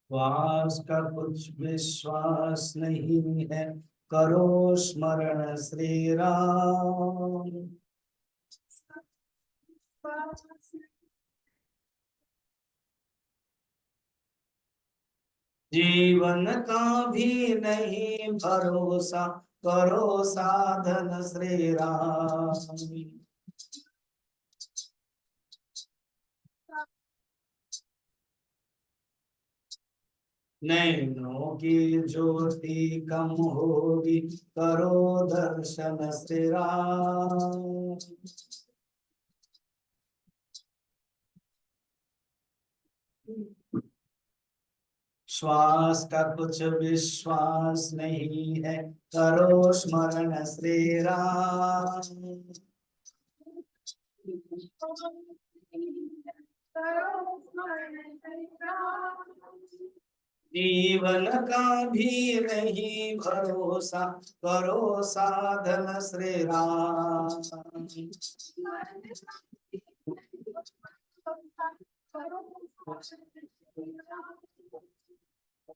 श्वास का कुछ विश्वास नहीं है, करो स्मरण श्री राम। जीवन का भी नहीं भरोसा, करो साधन श्री राम। नैनों की ज्योति कम होगी, करो दर्शन श्री राम। श्वास का कुछ विश्वास नहीं है, करो स्मरण श्री राम। जीवन का भी नहीं भरोसा, करो साधन श्री राम।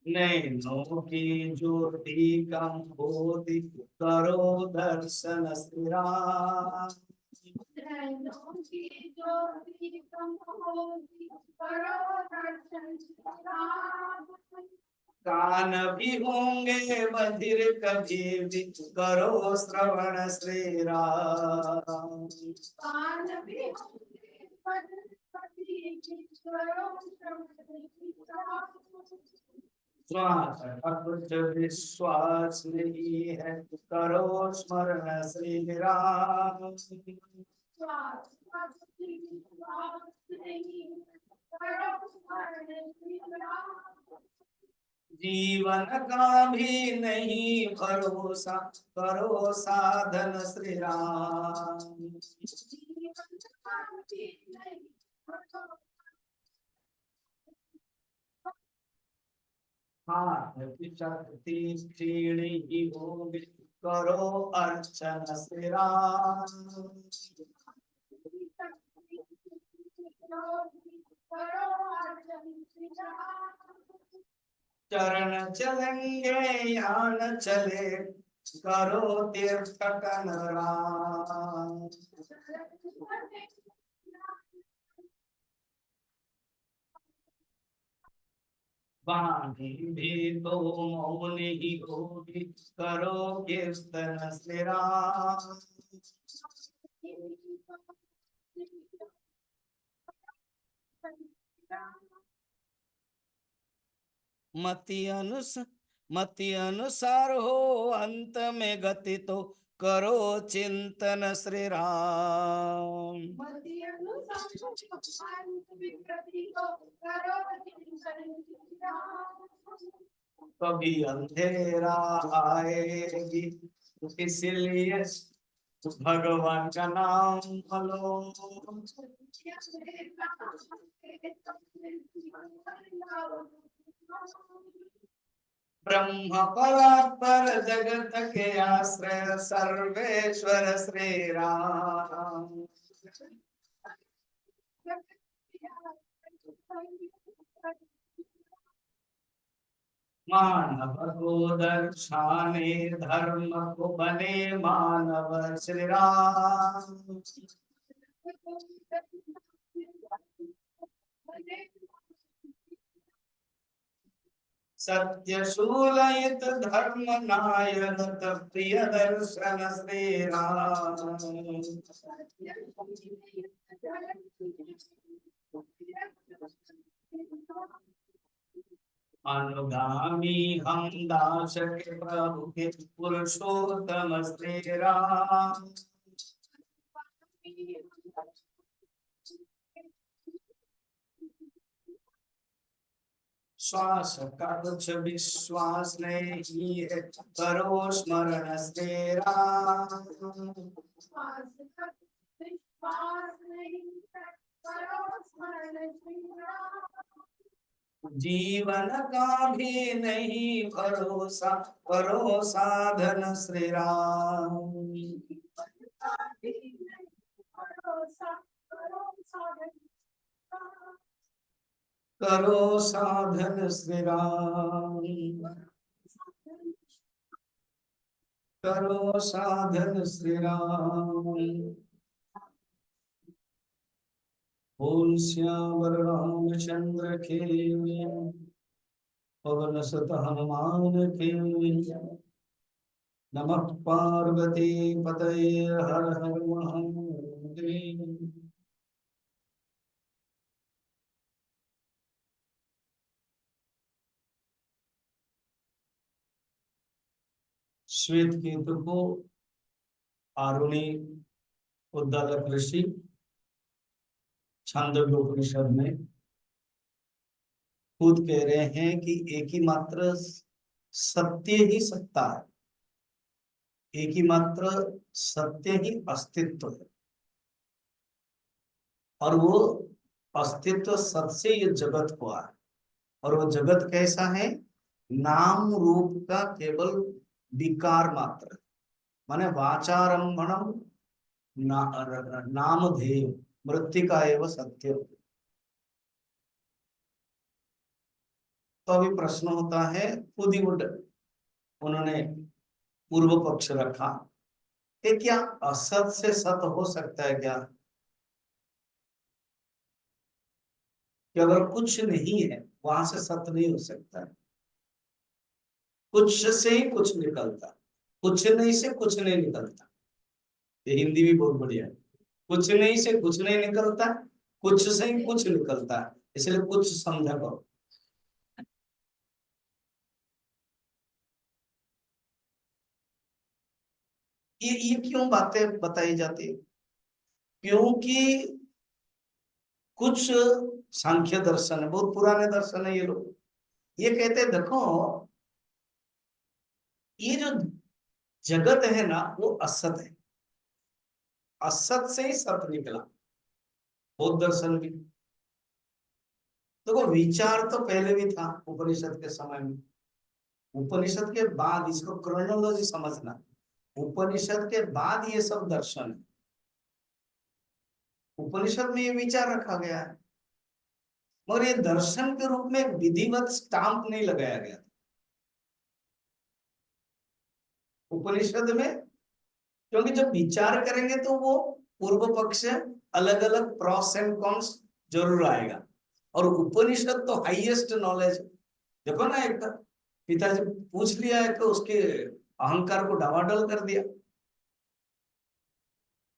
नैनों की ज्योति कम होती, करो दर्शन श्री राम। कान भी होंगे बधिर कभी भी, करो श्रवण श्री राम। श्वास का कुछ विश्वास नहीं है, करो स्मरण श्री राम। जीवन का भी नहीं भरोसा, करो साधन श्री राम। हाथ की शक्ति क्षीण ही होगी, करो अर्चन श्री राम। चरण चलेंगे या न चले, करो तीर्थटन राम। वाणी भी तो मौन ही होगी, करो कीर्तन श्री राम। मति अनुसार हो अंत में गति, तो करो चिंतन श्री राम। कभी अंधेरा आएगी, इसलिए भगवान का नाम लो। ब्रह्म परात्पर जगत के आश्रय, सर्वेश्वर श्री राम। मानव को दर्शाने धर्म को बने मानव श्री राम। सत्य शूलयित धर्म नायक प्रिय दर्शन श्री राम। अनुगामी हम दास के प्रभु के, पुरुषोत्तम श्री राम। श्वास का कुछ विश्वास नहीं है, करो स्मरण श्री राम। जीवन का भी नहीं भरोसा, करो साधन श्री राम। करो साधन श्री राम, करो साधन श्री राम। बोल श्यावर रामचंद्र के, पवन सुत हनुमान के। नमः पार्वती पतये, हर हर महादेव। श्वेत केतु को आरुणि उद्दालक ऋषि छांदोग्य उपनिषद में खुद कह रहे हैं कि एक ही मात्र सत्य ही सत्ता है, एक ही मात्र सत्य ही अस्तित्व है, और वो अस्तित्व सत से ये जगत हुआ है। और वो जगत कैसा है? नाम रूप का केवल विकार मात्र, माने वाचारंभणम नामधेय मृत्तिका एवं सत्य। तो अभी प्रश्न होता है, खुद ही उन्होंने पूर्व पक्ष रखा कि क्या असत से सत हो सकता है क्या? कि अगर कुछ नहीं है वहां से सत नहीं हो सकता है। कुछ से ही कुछ निकलता, कुछ नहीं से कुछ नहीं निकलता। ये हिंदी भी बहुत बढ़िया है। कुछ नहीं से कुछ नहीं निकलता, कुछ से ही कुछ निकलता है, इसलिए कुछ समझा करो। ये क्यों बातें बताई जाती है? क्योंकि कुछ सांख्य दर्शन है, बहुत पुराने दर्शन है, ये लोग ये कहते हैं देखो, ये जो जगत है ना वो असत है, असत से ही सत निकला। बौद्ध दर्शन भी देखो, विचार तो पहले भी था उपनिषद के समय में। उपनिषद के बाद इसको क्रोनोलॉजी समझना, उपनिषद के बाद ये सब दर्शन है। उपनिषद में ये विचार रखा गया है, मगर ये दर्शन के रूप में विधिवत स्टाम्प नहीं लगाया गया था उपनिषद में। क्योंकि जब विचार करेंगे तो वो पूर्व पक्ष अलग अलग प्रॉस एंड कॉन्स जरूर आएगा। और उपनिषद तो हाईएस्ट नॉलेज। देखो ना, एक पिताजी पूछ लिया है कि उसके अहंकार को डावाडोल कर दिया।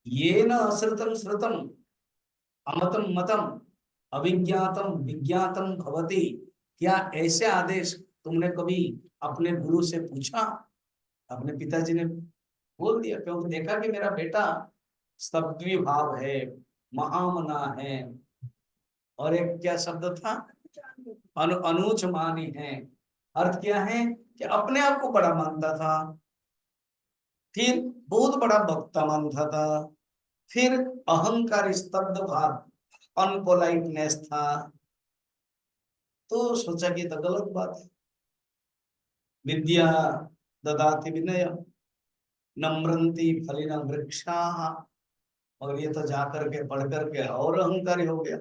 ये न अश्रुतम श्रुतम अमतम मतम अविज्ञातम विज्ञातम भवति। क्या ऐसे आदेश तुमने कभी अपने गुरु से पूछा? अपने पिताजी ने बोल दिया, क्योंकि देखा कि मेरा बेटा स्तब्धि भाव है, महामना है, और एक क्या शब्द था, अनुच मानी है। अर्थ क्या है कि अपने आप को बड़ा मानता था, फिर बहुत बड़ा वक्ता मानता था, फिर अहंकार स्तब्ध भाव अनपोलाइटनेस था। तो सोचा कि तो गलत बात है। विद्या ददाति विनय नम्रंती फलिना वृक्षा। और ये तो जाकर के पढ़ करके और अहंकारी हो गया।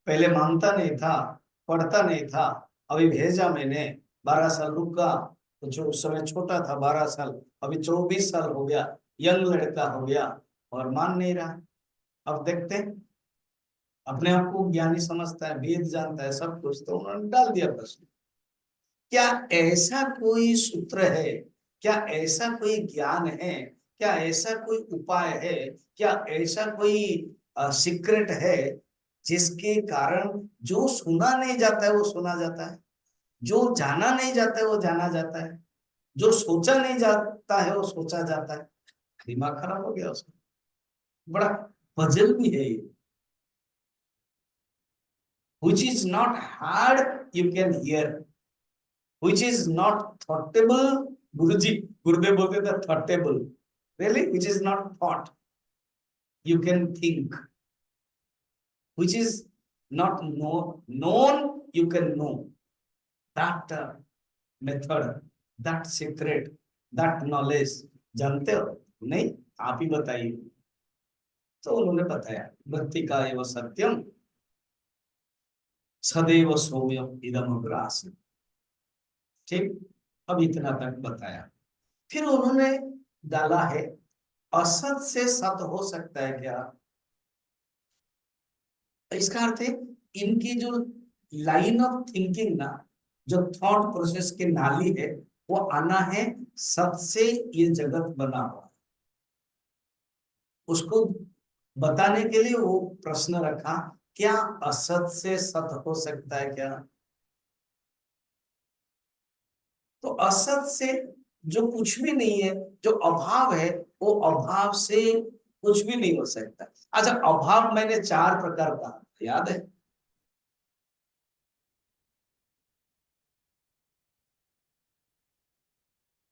पहले मानता नहीं था, पढ़ता नहीं था, अभी भेजा मैंने, 12 साल रुका, तो जो उस समय छोटा था 12 साल, अभी 24 साल हो गया, यंग लड़का हो गया और मान नहीं रहा। अब देखते हैं, अपने आप को ज्ञानी समझता है, वेद जानता है, सब कुछ, तो उन्होंने डाल दिया प्रश्न। क्या ऐसा कोई सूत्र है, क्या ऐसा कोई ज्ञान है, क्या ऐसा कोई उपाय है, क्या ऐसा कोई सीक्रेट है जिसके कारण जो सुना नहीं जाता है वो सुना जाता है, जो जाना नहीं जाता है वो जाना जाता है, जो सोचा नहीं जाता है वो सोचा जाता है? दिमाग खराब हो गया उसका। बड़ा पजल भी है ये। which is not hard you can hear, which is not thoughtable, Guruji, Gurudev bolte the thoughtable, really, which is not thought you can think, which is not known you can know. That method, that secret, that knowledge जानते हो? नहीं, आप ही बताइए। तो उन्होंने बताया मृत्तिका एवं सत्यम, सदैव सौम्यम इदम अग्रास। ठीक, अब इतना तक बताया। फिर उन्होंने डाला है, असत से सत हो सकता है क्या? इसका अर्थ है इनकी जो लाइन ऑफ थिंकिंग ना, जो थॉट प्रोसेस की नाली है, वो आना है सत से ये जगत बना हुआ। उसको बताने के लिए वो प्रश्न रखा, क्या असत से सत हो सकता है क्या? तो असत से जो कुछ भी नहीं है, जो अभाव है, वो अभाव से कुछ भी नहीं हो सकता। अच्छा, अभाव मैंने चार प्रकार का याद है?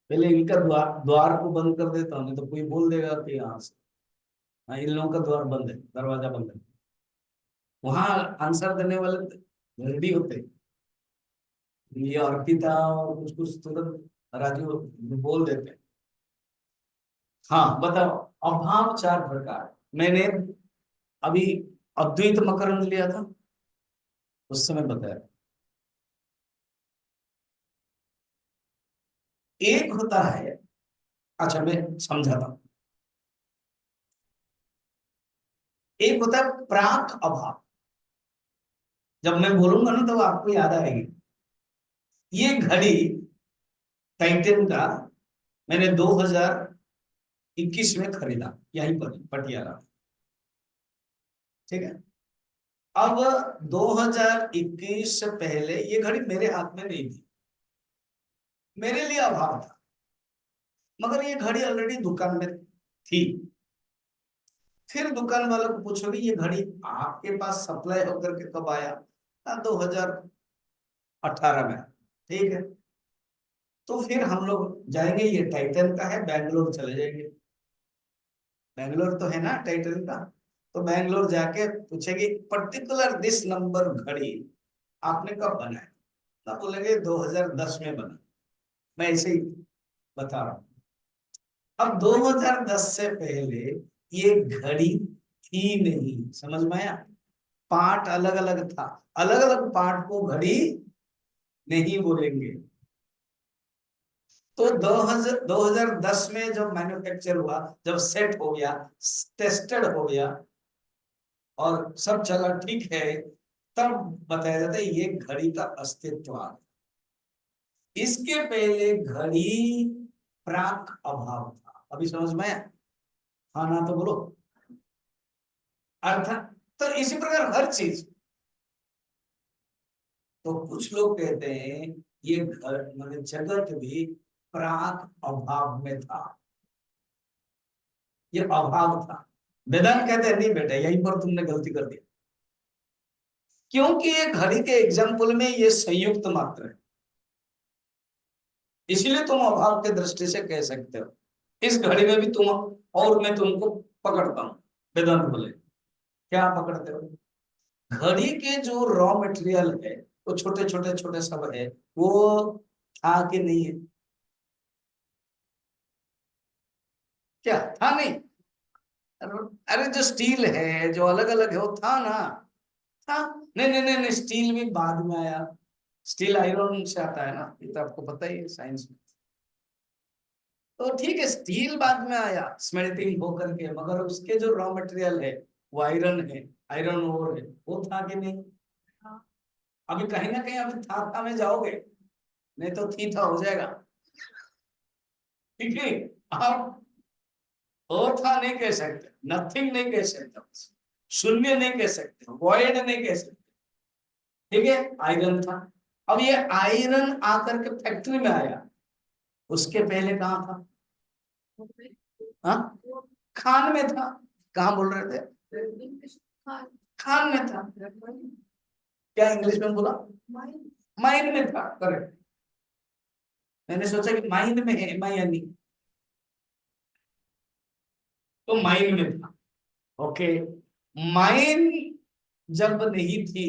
पहले इनका द्वार द्वार को बंद कर देता हूँ, नहीं तो कोई बोल देगा कि यहाँ से, हाँ इन लोगों का द्वार बंद है, दरवाजा बंद है। वहां आंसर देने वाले रेडी होते हैं। ये अर्पिता और कुछ कुछ तुरंत राजू बोल देते हैं। हाँ बताओ, अभाव चार प्रकार। मैंने अभी अद्वैत मकरंद लिया था, उस समय बताया। एक होता है, अच्छा मैं समझाता हूँ। एक होता है प्राक अभाव। जब मैं बोलूंगा ना तो आपको याद आएगी। ये घड़ी टाइटन का मैंने 2021 में खरीदा, यहीं पर पटियाला। ठीक है। अब 2021 से पहले ये घड़ी मेरे हाथ में नहीं थी, मेरे लिए अभाव था। मगर ये घड़ी ऑलरेडी दुकान में थी। फिर दुकान वालों को पूछोगे ये घड़ी आपके पास सप्लाई होकर के कब आया? 2018 में। ठीक है। तो फिर हम लोग जाएंगे, ये टाइटन का है, बैंगलोर चले जाएंगे। बैंगलोर तो है ना टाइटन का। तो बैंगलोर जाके पूछेगी पर्टिकुलर दिस नंबर घड़ी आपने कब बनाया? ना बोलेंगे 2010 में बना। मैं ऐसे ही बता रहा हूँ। अब 2010 से पहले ये घड़ी थी नहीं, समझ में आया? पार्ट अलग अलग था। अलग अलग पार्ट को घड़ी नहीं बोलेंगे। तो 2010 में जब मैन्युफैक्चर हुआ, जब सेट हो गया, टेस्टेड हो गया और सब चला ठीक है, तब बताया जाता है ये घड़ी का अस्तित्व आ गया। इसके पहले घड़ी प्राक अभाव था। अभी समझ में आया? हाँ ना तो बोलो। अर्थात तो इसी प्रकार हर चीज। तो कुछ लोग कहते हैं ये घर मतलब जगत भी प्राक अभाव में था, ये अभाव था। वेदांत कहते हैं नहीं बेटा, यहीं पर तुमने गलती कर दी, क्योंकि ये घड़ी के एग्जाम्पल में ये संयुक्त मात्र है। इसलिए तुम अभाव के दृष्टि से कह सकते हो इस घड़ी में भी तुम, और मैं तुमको पकड़ता हूं। वेदांत बोले क्या पकड़ते हो? घड़ी के जो रॉ मटेरियल है, वो छोटे छोटे छोटे सब है, वो था कि नहीं है? क्या था? नहीं। अरे जो स्टील है, जो अलग अलग है, वो था ना। था। नहीं नहीं नहीं नहीं, स्टील भी बाद में आया। स्टील आयरन से आता है ना, ये तो आपको पता ही है साइंस में। तो ठीक है, स्टील बाद में आया स्मेल्टिंग होकर के, मगर उसके जो रॉ मटेरियल है वो आयरन है, आयरन ओर है, वो था कि नहीं? अभी कहीं ना कहीं अभी था में जाओगे, नहीं तो थी था हो जाएगा। ठीक है। आप और था नहीं कह सकते, नथिंग नहीं कह सकते, शून्य नहीं कह सकते, वॉइड नहीं कह सकते। ठीक है, आयरन था। अब ये आयरन आकर के फैक्ट्री में आया, उसके पहले कहाँ था? हाँ, खान में था। कहाँ बोल रहे थे? खान में था। क्या इंग्लिश में बोला? माइंड में था, करेक्ट। मैंने सोचा कि माइंड में है मायानी, तो माइंड में था। ओके। माइंड जब नहीं थी,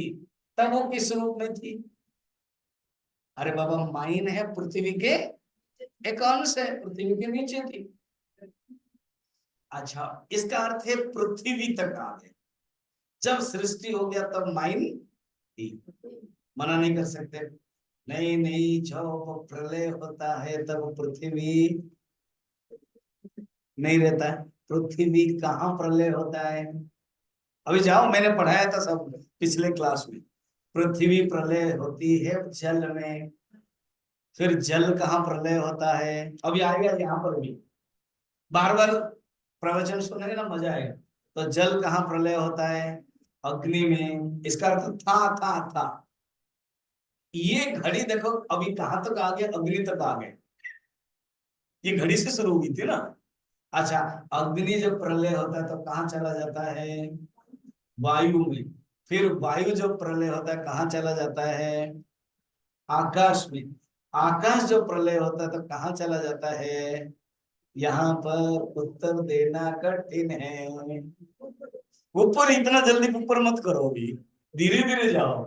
तब वो किस रूप में थी? अरे बाबा, माइंड है पृथ्वी के एक अंश है, पृथ्वी के नीचे थी। अच्छा, इसका अर्थ है पृथ्वी तक आ गए। जब सृष्टि हो गया तब माइंड थी। मना नहीं कर सकते। नहीं नहीं, जब प्रलय होता है तब पृथ्वी नहीं रहता है। पृथ्वी कहाँ प्रलय होता है? अभी जाओ, मैंने पढ़ाया था सब पिछले क्लास में। पृथ्वी प्रलय होती है जल में। फिर जल कहाँ प्रलय होता है? अभी आएगा यहाँ पर भी, बार बार प्रवचन सुनेंगे ना, मजा आएगा। तो जल कहाँ प्रलय होता है? अग्नि में। इसका अर्थ था। ये घड़ी देखो अभी कहाँ तक आ गया, अग्नि तक आ गए। ये घड़ी से शुरू हुई थी ना। अच्छा, अग्नि जब प्रलय होता है तो कहाँ चला जाता है? वायु में। फिर वायु जब प्रलय होता है कहाँ चला जाता है? आकाश में। आकाश जब प्रलय होता है तो कहाँ चला जाता है? यहाँ पर उत्तर देना कठिन है। ऊपर इतना जल्दी ऊपर मत करो, अभी धीरे धीरे जाओ।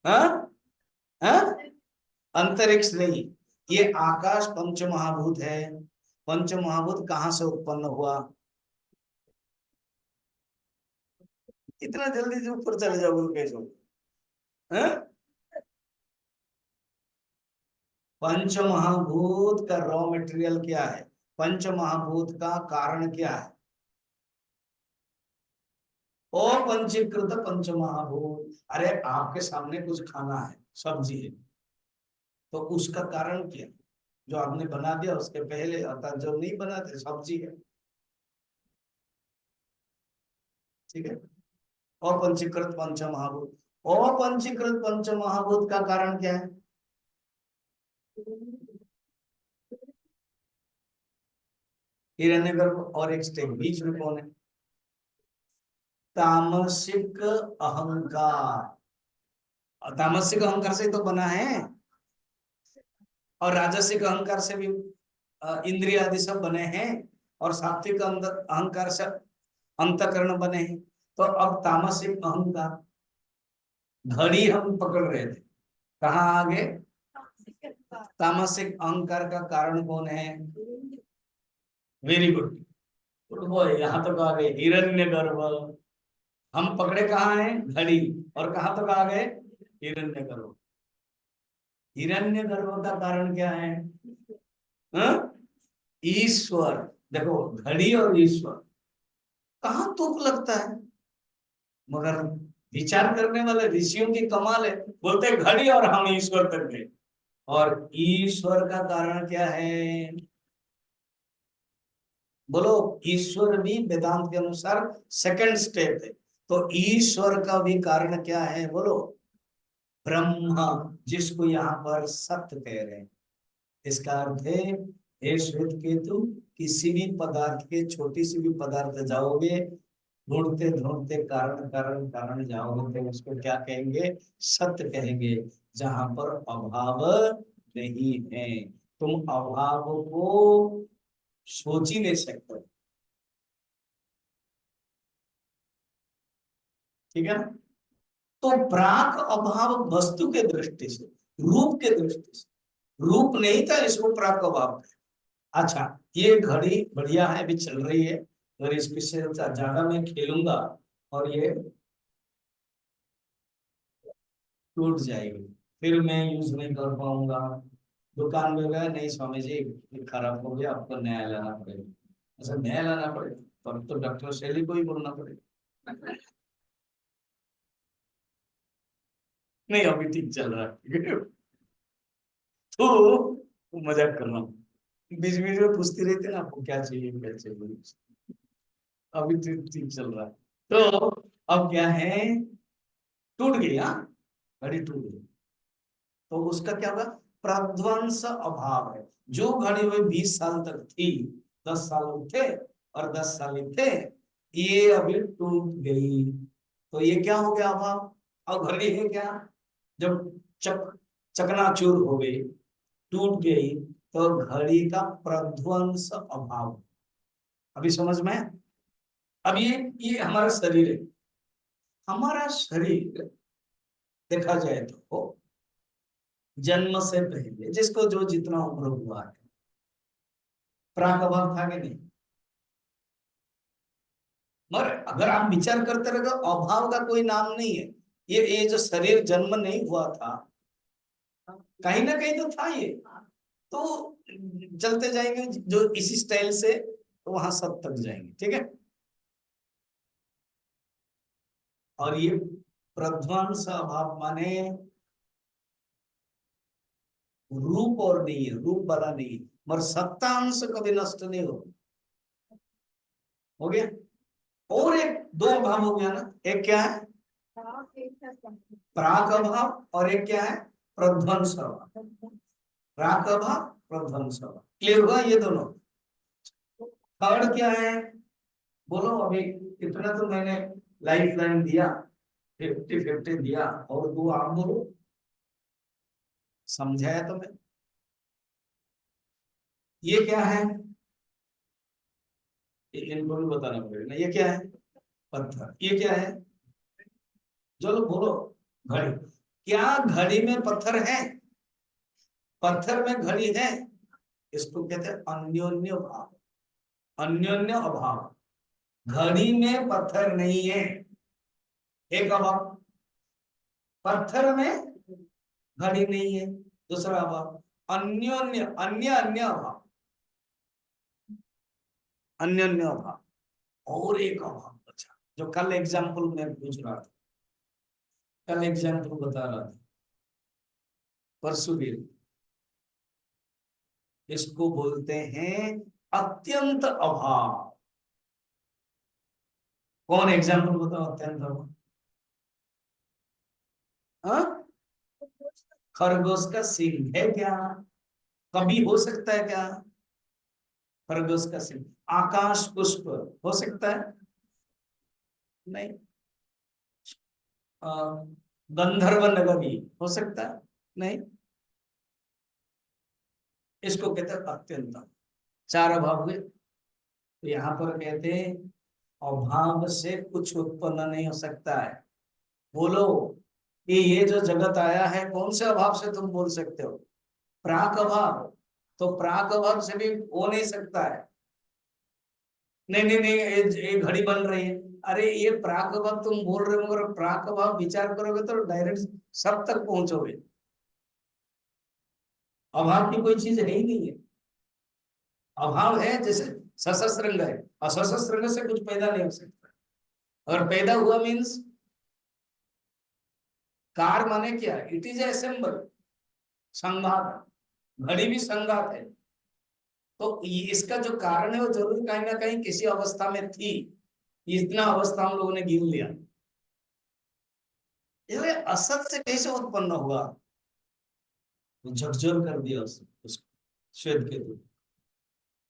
हाँ हाँ, अंतरिक्ष नहीं, ये आकाश पंच महाभूत है। पंच महाभूत कहाँ से उत्पन्न हुआ? इतना जल्दी जो ऊपर चले जाओगे कैसे हो? हाँ? पंच महाभूत का रॉ मटेरियल क्या है? पंच महाभूत का कारण क्या है? अपंचीकृत पंच महाभूत। अरे आपके सामने कुछ खाना है, सब्जी है, तो उसका कारण क्या? जो आपने बना दिया उसके पहले, अर्थात जो नहीं बनाते, सब्जी है। ठीक है। अपंचीकृत पंच महाभूत। अपंचीकृत पंच महाभूत का कारण क्या है? हिरण्यगर्भ। और एक स्टेप बीच में कौन है? तामसिक अहंकार। और तामसिक अहंकार से तो बना है, और राजसिक अहंकार से भी इंद्रिय आदि सब बने हैं, और सात्विक अहंकार से अंतकरण बने हैं। तो अब तामसिक अहंकार, घड़ी हम पकड़ रहे थे, कहाँ आगे? तामसिक अहंकार का कारण कौन है? वेरी गुड, गुड बॉय, यहाँ तक आ गए। हिरण्यगर्भ। हम पकड़े कहाँ हैं? घड़ी। और कहाँ तक आ गए? हिरण्यगर्भ। हिरण्यगर्भ का कारण क्या है? हाँ? ईश्वर। देखो, घड़ी और ईश्वर, कहाँ तुक लगता है? मगर विचार करने वाले ऋषियों की कमाल है, बोलते हैं घड़ी और हम ईश्वर तक गए। और ईश्वर का कारण क्या है? बोलो। ईश्वर भी वेदांत के अनुसार सेकंड स्टेप है। तो ईश्वर का भी कारण क्या है? बोलो। ब्रह्मा, जिसको यहाँ पर सत्य कह रहे हैं। इसका अर्थ है, हे श्वेत केतु, किसी भी पदार्थ के, छोटी सी भी पदार्थ जाओगे, ढूंढते ढूंढते कारण कारण कारण जाओगे तो उसको क्या कहेंगे? सत्य कहेंगे। जहां पर अभाव नहीं है, तुम अभाव को सोच ही नहीं सकते। ठीक है ना? तो प्राक अभाव वस्तु के दृष्टि से, रूप के दृष्टि से, रूप नहीं था इसको प्राक अभाव है। अच्छा, ये घड़ी बढ़िया है, अभी चल रही है, अगर इसके से ज्यादा मैं खेलूंगा और ये टूट जाएगी, फिर मैं यूज नहीं कर पाऊंगा। दुकान में गया, नहीं स्वामी जी ये खराब हो गया, आपको नया लाना पड़ेगा। अच्छा, नया लाना पड़ेगा, तब तो डॉक्टर शैली को ही बोलना पड़ेगा। नहीं, अभी ठीक चल रहा है। तो मजाक कर रहा हूँ, बीच बीच में पूछती रहती है ना, आपको क्या चाहिए क्या चाहिए। अभी ठीक ठीक चल रहा है। तो अब क्या है? टूट गई, हाँ, घड़ी टूट गई। तो उसका क्या होगा? प्रध्वंस अभाव है। जो घड़ी हुई 20 साल तक थी, 10 साल थे और 10 साल थे, ये अभी टूट गई। तो ये क्या हो गया? अभाव। अब घड़ी है क्या? जब चकनाचूर हो गई, टूट गई, तो घड़ी का प्रध्वंस अभाव। अभी समझ में? अब ये हमारा शरीर है। हमारा शरीर देखा जाए तो जन्म से पहले जिसको जो जितना उम्र हुआ है, प्राक अभाव था कि नहीं? मगर अगर आप विचार करते रहे, अभाव का कोई नाम नहीं है। ये जो शरीर जन्म नहीं हुआ था, कहीं ना कहीं तो था ये, तो चलते जाएंगे जो इसी स्टाइल से, तो वहां सब तक जाएंगे, ठीक है। और ये प्रध्वंस अभाव माने रूप और नहीं है, रूप वाला नहीं है, मगर सत्तांश कभी नष्ट नहीं हो गया। और एक दो अभाव हो गया ना, एक क्या है प्राक अभाव, और एक क्या है प्रध्वंस अभाव। प्राक अभाव, प्रध्वंस अभाव, क्लियर हुआ ये दोनों। थर्ड क्या है, बोलो अभी। इतना तो मैंने लाइफ लाइन दिया, 50-50 दिया, और दो आप बोलो, समझाया तो मैं। ये क्या है, इनको भी बताना पड़ेगा ना, ये क्या है पत्थर, ये क्या है, चलो बोलो। घड़ी, क्या घड़ी में पत्थर है, पत्थर में घड़ी है, इसको कहते हैं अन्योन्य भाव, अन्योन्य अभाव। घड़ी में पत्थर नहीं है, एक अभाव। पत्थर में घड़ी नहीं है, दूसरा अभाव। अन्योन्य, अन्य अन्य अभाव, अन्योन्य अभाव। और एक अभाव बचा, जो कल एग्जाम्पल में पूछ रहा था, कल एग्जाम्पल बता रहा था, परसों भी। इसको बोलते हैं अत्यंत अभाव। कौन एग्जाम्पल बताओ अत्यंत अभाव? हाँ? खरगोश का सींग है क्या, कभी हो सकता है क्या खरगोश का सींग? आकाश पुष्प हो सकता है? नहीं। अ, गंधर्व नगरी हो सकता है? नहीं। इसको कहते हैं अत्यंत। चार अभाव हुए, तो यहाँ पर कहते हैं अभाव से कुछ उत्पन्न नहीं हो सकता है। बोलो कि ये जो जगत आया है कौन से अभाव से तुम बोल सकते हो? प्राक अभाव, तो प्राक अभाव से भी हो नहीं सकता है। नहीं नहीं नहीं, ये घड़ी बन रही है, अरे ये प्राक अभाव तुम बोल रहे हो, मगर प्राक अभाव विचार करोगे तो डायरेक्ट सब तक पहुंचोगे। अभाव की कोई चीज है ही नहीं है। अभाव है जैसे सशस्त्रंग है, और सशस्त्रंग से कुछ पैदा नहीं हो सकता। अगर पैदा हुआ मीन्स, कार माने क्या, इट इज असेंबल, संघात। घड़ी भी संघात है, तो इसका जो कारण है वो जरूर कहीं ना कहीं किसी अवस्था में थी। इतना अवस्था हम लोगों ने गिन लिया, इसलिए असत से कैसे उत्पन्न हुआ, तो झकझोर कर दिया उसको श्वेत के दूध।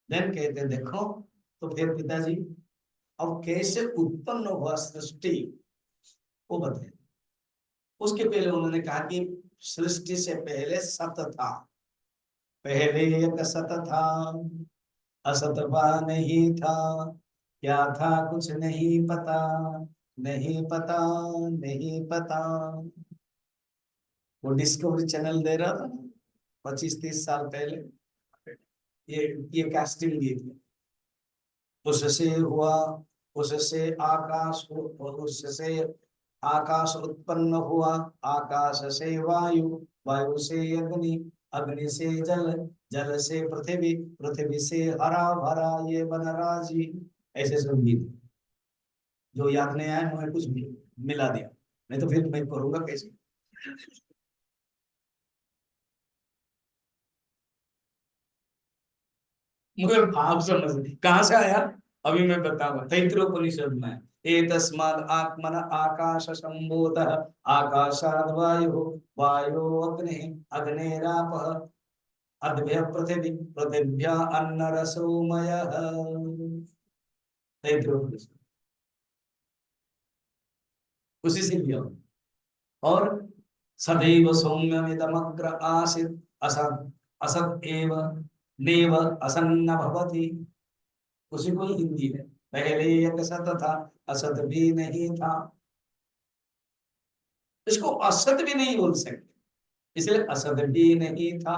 देन कहते हैं देखो, तो फिर पिताजी अब कैसे उत्पन्न हुआ सृष्टि, वो बताए। उसके पहले उन्होंने कहा कि सृष्टि से पहले सत था, पहले एक सत था, असतपा नहीं था, क्या था कुछ नहीं पता, नहीं पता, नहीं पता। वो डिस्कवरी चैनल दे रहा था ना 25-30 साल पहले, ये कास्टिंग दी थी। उससे हुआ, उससे आकाश, और उससे आकाश उत्पन्न हुआ, आकाश से वायु, वायु से अग्नि, अग्नि से जल, जल से पृथ्वी, पृथ्वी से हरा भरा ये वनराजी। ऐसे सब गीत, जो याद नहीं आया मैं कुछ भी मिला दिया, नहीं तो फिर मैं करूंगा कैसे। मगर भाव समझ कहाँ से आया, अभी मैं बताऊंगा। तैत्तिरीयोपनिषद में ए तस्माद् आत्मन आकाश संभूत, आकाशाद् वायु, वायो अग्नि, अग्निरापः, अद्भ्य पृथिवी, पृथिव्या अन्न रसोमयः। तैत्तिरीयोपनिषद उसी से लिया। और सदैव सौम्यमिदमग्र आसीत्, असत् असत् एव नेव असन्न भवति। उसी को ही हिंदी है, पहले एक सत था, असत भी नहीं था। इसको असत भी नहीं बोल सकते, इसलिए असत भी नहीं था।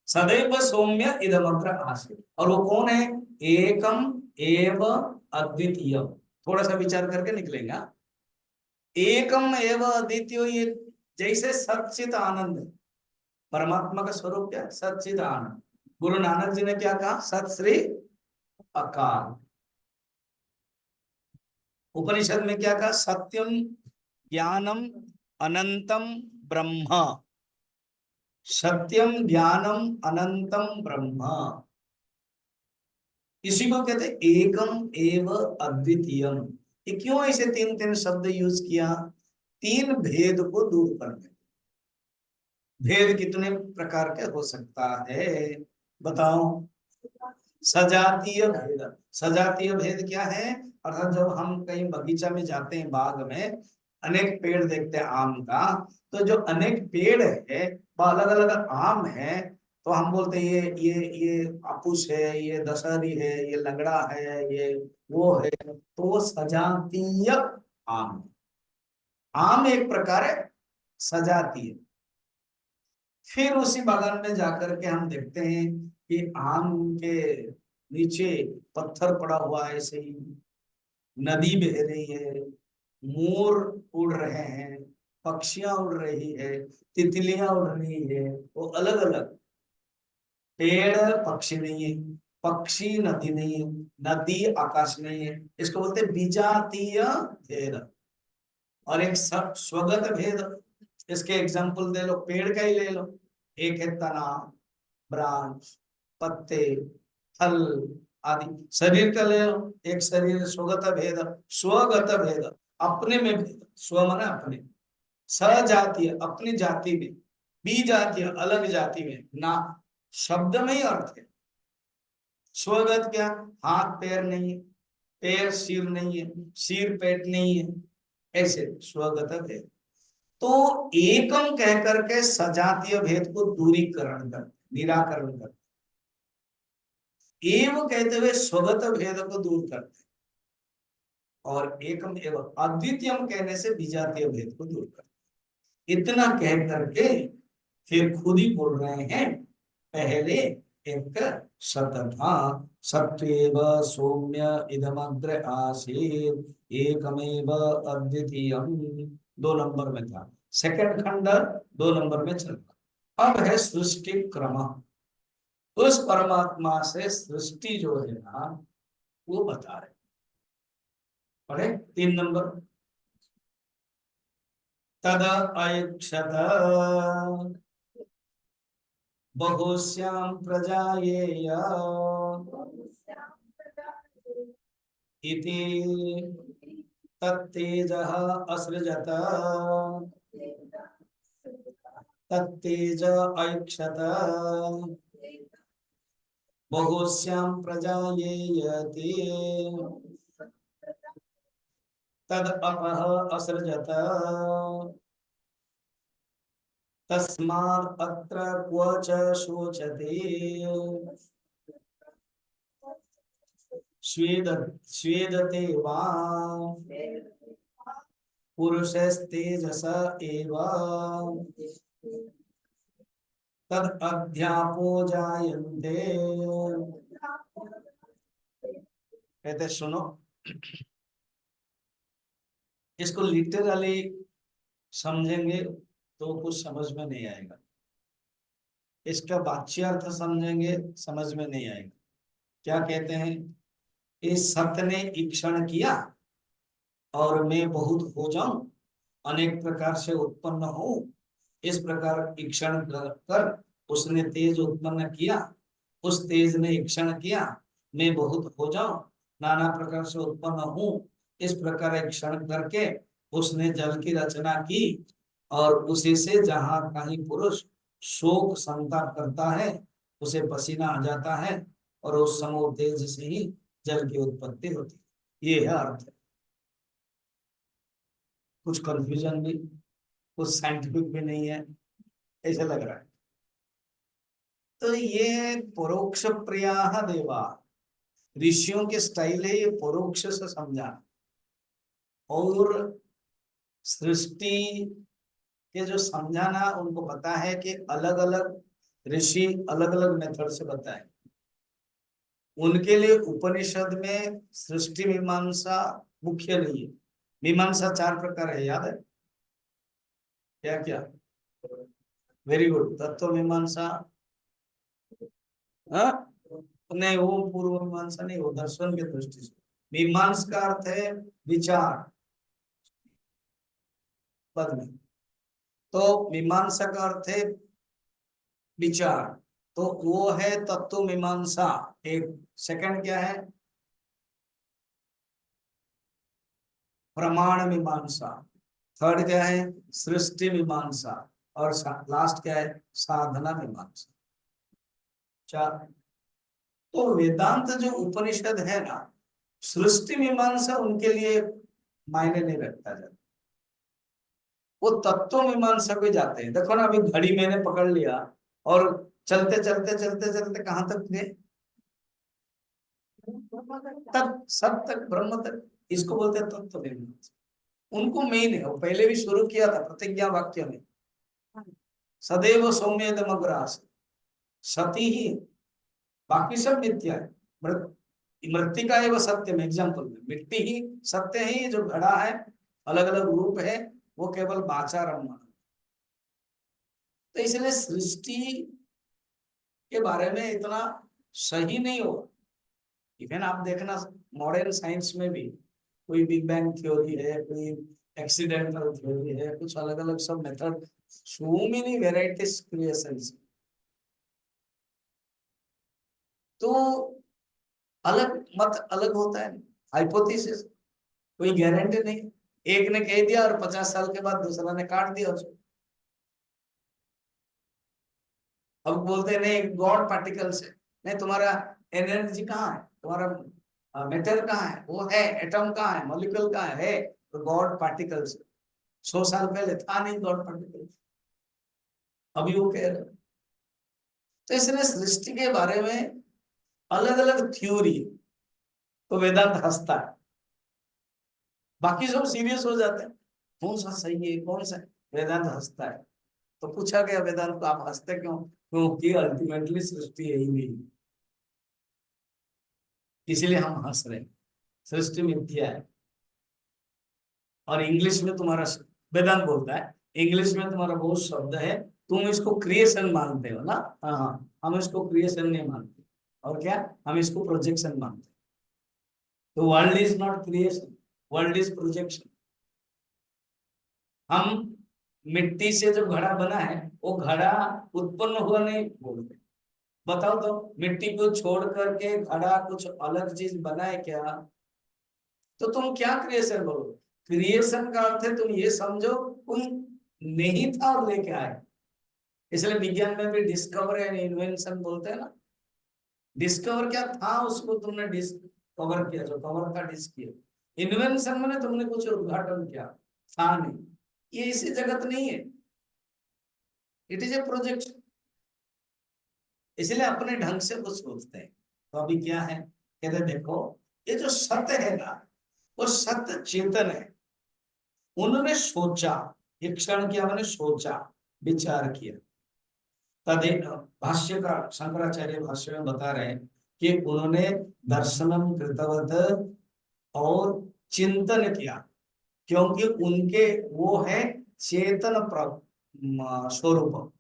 सदैव सौम्य इदमग्र आसीत्, और वो कौन है? एकम एव अद्वितीय। थोड़ा सा विचार करके निकलेगा। एकम एवं अद्वितीय, ये जैसे सच्चित आनंद है। परमात्मा का स्वरूप क्या है? सच्चित आनंद। गुरु नानक जी ने क्या कहा? सत श्री अकाल। उपनिषद में क्या कहा? सत्यम ज्ञानम अनंतम ब्रह्म। सत्यम ज्ञानम अनंतम ब्रह्म, इसी को कहते हैं एकम एव अद्वितीयम। ये क्यों ऐसे तीन तीन शब्द यूज किया? तीन भेद को दूर करने। भेद कितने प्रकार के हो सकता है बताओ? सजातीय भेद। सजातीय भेद क्या है? अर्थात जब हम कहीं बगीचा में जाते हैं, बाग में अनेक पेड़ देखते हैं आम का, तो जो अनेक पेड़ है वो अलग अलग आम है, तो हम बोलते हैं ये आपूस है, ये दशहरी है, ये लंगड़ा है, ये वो है, तो वो सजातीय आम है। आम एक प्रकार है सजातीय। फिर उसी बागान में जाकर के हम देखते हैं कि आम के नीचे पत्थर पड़ा हुआ है, ऐसे ही नदी बह रही है, मोर उड़ रहे हैं, पक्षियां उड़ रही है, तितलियां उड़ रही है, वो अलग अलग। पेड़ पक्षी नहीं है, पक्षी नदी नहीं है, नदी आकाश नहीं है, इसको बोलते हैं विजातीय भेद। और एक स्वगत भेद। इसके एग्जाम्पल दे लो, पेड़ का ही ले लो। एक है तना, ब्रांच, पत्ते, फल आदि। शरीर का ले लो, एक शरीर स्वगत भेद। स्वगत भेद, अपने में भेद। स्व माने अपने। सजातीय, अपनी जाति में। विजातीय, अलग जाति में। ना शब्द में ही अर्थ है। स्वगत क्या? हाथ पैर नहीं है, पैर सिर नहीं है, सिर पेट नहीं है, ऐसे स्वगत भेद। तो एकम कह करके सजातीय भेद को दूरीकरण कर, निराकरण कर, एव कहते हुए स्वगत भेद को दूर करते, और एकम एवं अद्वितीयम कहने से विजातीय भेद को दूर करते। इतना कह करके फिर खुद ही बोल रहे हैं, पहले एक सतथा सत्वेव सौम्य इदमग्र आसीत् एकमेव अद्वितीयम, 2 नंबर में था। सेकंड खंड 2 नंबर में चलता। अब है सृष्टि क्रम। उस परमात्मा से सृष्टि जो है ना, वो बता रहे। पढ़े 3 नंबर। तद अयक्षत बहुस्यां प्रजायेय इति तत्तेजः असृजत तत्तेज अयक्षत बहुस्यां प्रजायेयति तद अपः असृजत तस्मात् अत्र क्व च शोचते स्वेद स्वेदते वा पुरुषस्तेजस एव तद अध्यापो जायन्ते। कहते सुनो, इसको लिटरली समझेंगे तो कुछ समझ में नहीं आएगा, इसका वाच्यार्थ समझेंगे समझ में नहीं आएगा। क्या कहते हैं? इस सत्य ने ईक्षण किया और मैं बहुत हो जाऊं, अनेक प्रकार से उत्पन्न हो, इस प्रकार ईक्षण कर उसने तेज उत्पन्न किया, उस तेज ने ईक्षण किया मैं बहुत हो जाऊं, नाना प्रकार से उत्पन्न हूं, इस प्रकार ईक्षण करके उसने जल की रचना की, और उसी से जहां कहीं पुरुष शोक संताप करता है उसे पसीना आ जाता है, और उस समय तेज से ही जल की उत्पत्ति होती है। ये है अर्थ। कुछ कंफ्यूजन भी, कुछ साइंटिफिक भी नहीं है, ऐसा लग रहा है। तो ये परोक्ष प्रिया देवा, ऋषियों के स्टाइल है ये परोक्ष से समझाना। और सृष्टि के जो समझाना, उनको पता है कि अलग अलग ऋषि अलग अलग मेथड से बताए। उनके लिए उपनिषद में सृष्टि मीमांसा मुख्य नहीं है, मीमांसा 4 प्रकार है, याद है क्या क्या? Very good. तत्व मीमांसा, हाँ? नहीं, वो पूर्व मीमांसा नहीं, वो दर्शन के दृष्टि से। मीमांसा का अर्थ है विचार पद में, तो मीमांसा का अर्थ है विचार, तो वो है तत्व मीमांसा। एक सेकंड क्या है? प्रमाण मीमांसा। थर्ड क्या है? सृष्टि मीमांसा। और लास्ट क्या है? साधना मीमांसा। चार। तो वेदांत जो उपनिषद है ना, सृष्टि मीमांसा उनके लिए मायने नहीं रखता जाता, वो तत्व मीमांसा को जाते हैं। देखो ना, अभी घड़ी मैंने पकड़ लिया और चलते चलते चलते चलते कहां तक गए? तब सब तक, ब्रह्म तक। इसको बोलते हैं तत्व मीमांसा। उनको मेन है, वो पहले भी शुरू किया था प्रतिज्ञा वाक्य में, सदैव सौम्यदमग्रास सती ही, बाकी सब मिथ्या है। मृत्तिका एवं सत्य में, एग्जाम्पल में मिट्टी ही सत्य है, जो घड़ा है अलग अलग रूप है, वो केवल बाचारम। तो इसलिए सृष्टि के बारे में इतना सही नहीं होगा। इवन आप देखना, मॉडर्न साइंस में भी कोई बिग बैंग थ्योरी है, कोई एक्सीडेंटल थ्योरी है, कुछ अलग अलग सब method, so many varieties creations. तो अलग मत अलग होता है, हाइपोथेसिस, कोई गारंटी नहीं। एक ने कह दिया और 50 साल के बाद दूसरा ने काट दिया उसको। अब बोलते हैं नहीं, गॉड पार्टिकल्स है। नहीं, तुम्हारा एनर्जी कहाँ है, तुम्हारा मेटर कहाँ है, वो है, एटम कहाँ है, मॉलिक्यूल कहाँ है, तो गॉड पार्टिकल्स। 100 साल पहले था नहीं गॉड पार्टिकल्स, अभी वो कह रहे। तो इसलिए सृष्टि के बारे में अलग अलग थ्योरी, तो वेदांत हंसता है, बाकी सब सीरियस हो जाते हैं, कौन सा सही है कौन सा। वेदांत हंसता है। तो पूछा गया वेदांत को, आप हंसते क्यों? क्योंकि अल्टीमेटली सृष्टि है ही नहीं, इसलिए हम हंस रहे हैं। सृष्टि मिथ्या है। और इंग्लिश में तुम्हारा, वेदांत बोलता है इंग्लिश में तुम्हारा बहुत शब्द है, तुम इसको क्रिएशन मानते हो ना। हाँ हाँ, हम इसको क्रिएशन नहीं मानते। और क्या? हम इसको प्रोजेक्शन मानते हैं। तो world is not creation, world is projection. हम मिट्टी से जो घड़ा बना है, वो घड़ा उत्पन्न हुआ नहीं बोलते। बताओ तो, मिट्टी को छोड़ करके घड़ा कुछ अलग चीज बना है क्या? तो तुम क्या क्रिएशन बोलोगे? क्रिएशन का अर्थ है तुम ये समझो, कोई नहीं था और लेके आए। इसलिए विज्ञान में भी डिस्कवर एंड इन्वेंशन बोलते हैं ना। डिस्कवर क्या था, उसको तुमने डिस्कवर किया, जो कवर था डिस्क किया। इन्वेंशन मैंने तुमने कुछ उद्घाटन किया, था नहीं। ये इसी जगत नहीं है, इट इज ए प्रोजेक्ट। इसलिए अपने ढंग से वो सोचते हैं। तो अभी क्या है, कहते देखो, ये जो सत्य है ना, वो सत्य चेतन है। उन्होंने सोचा, एक क्षण किया, मैंने सोचा, विचार किया। तदे भाष्य का शंकराचार्य भाष्य में बता रहे हैं कि उन्होंने दर्शनम कृतवत और चिंतन किया, क्योंकि उनके वो है चेतन स्वरूप,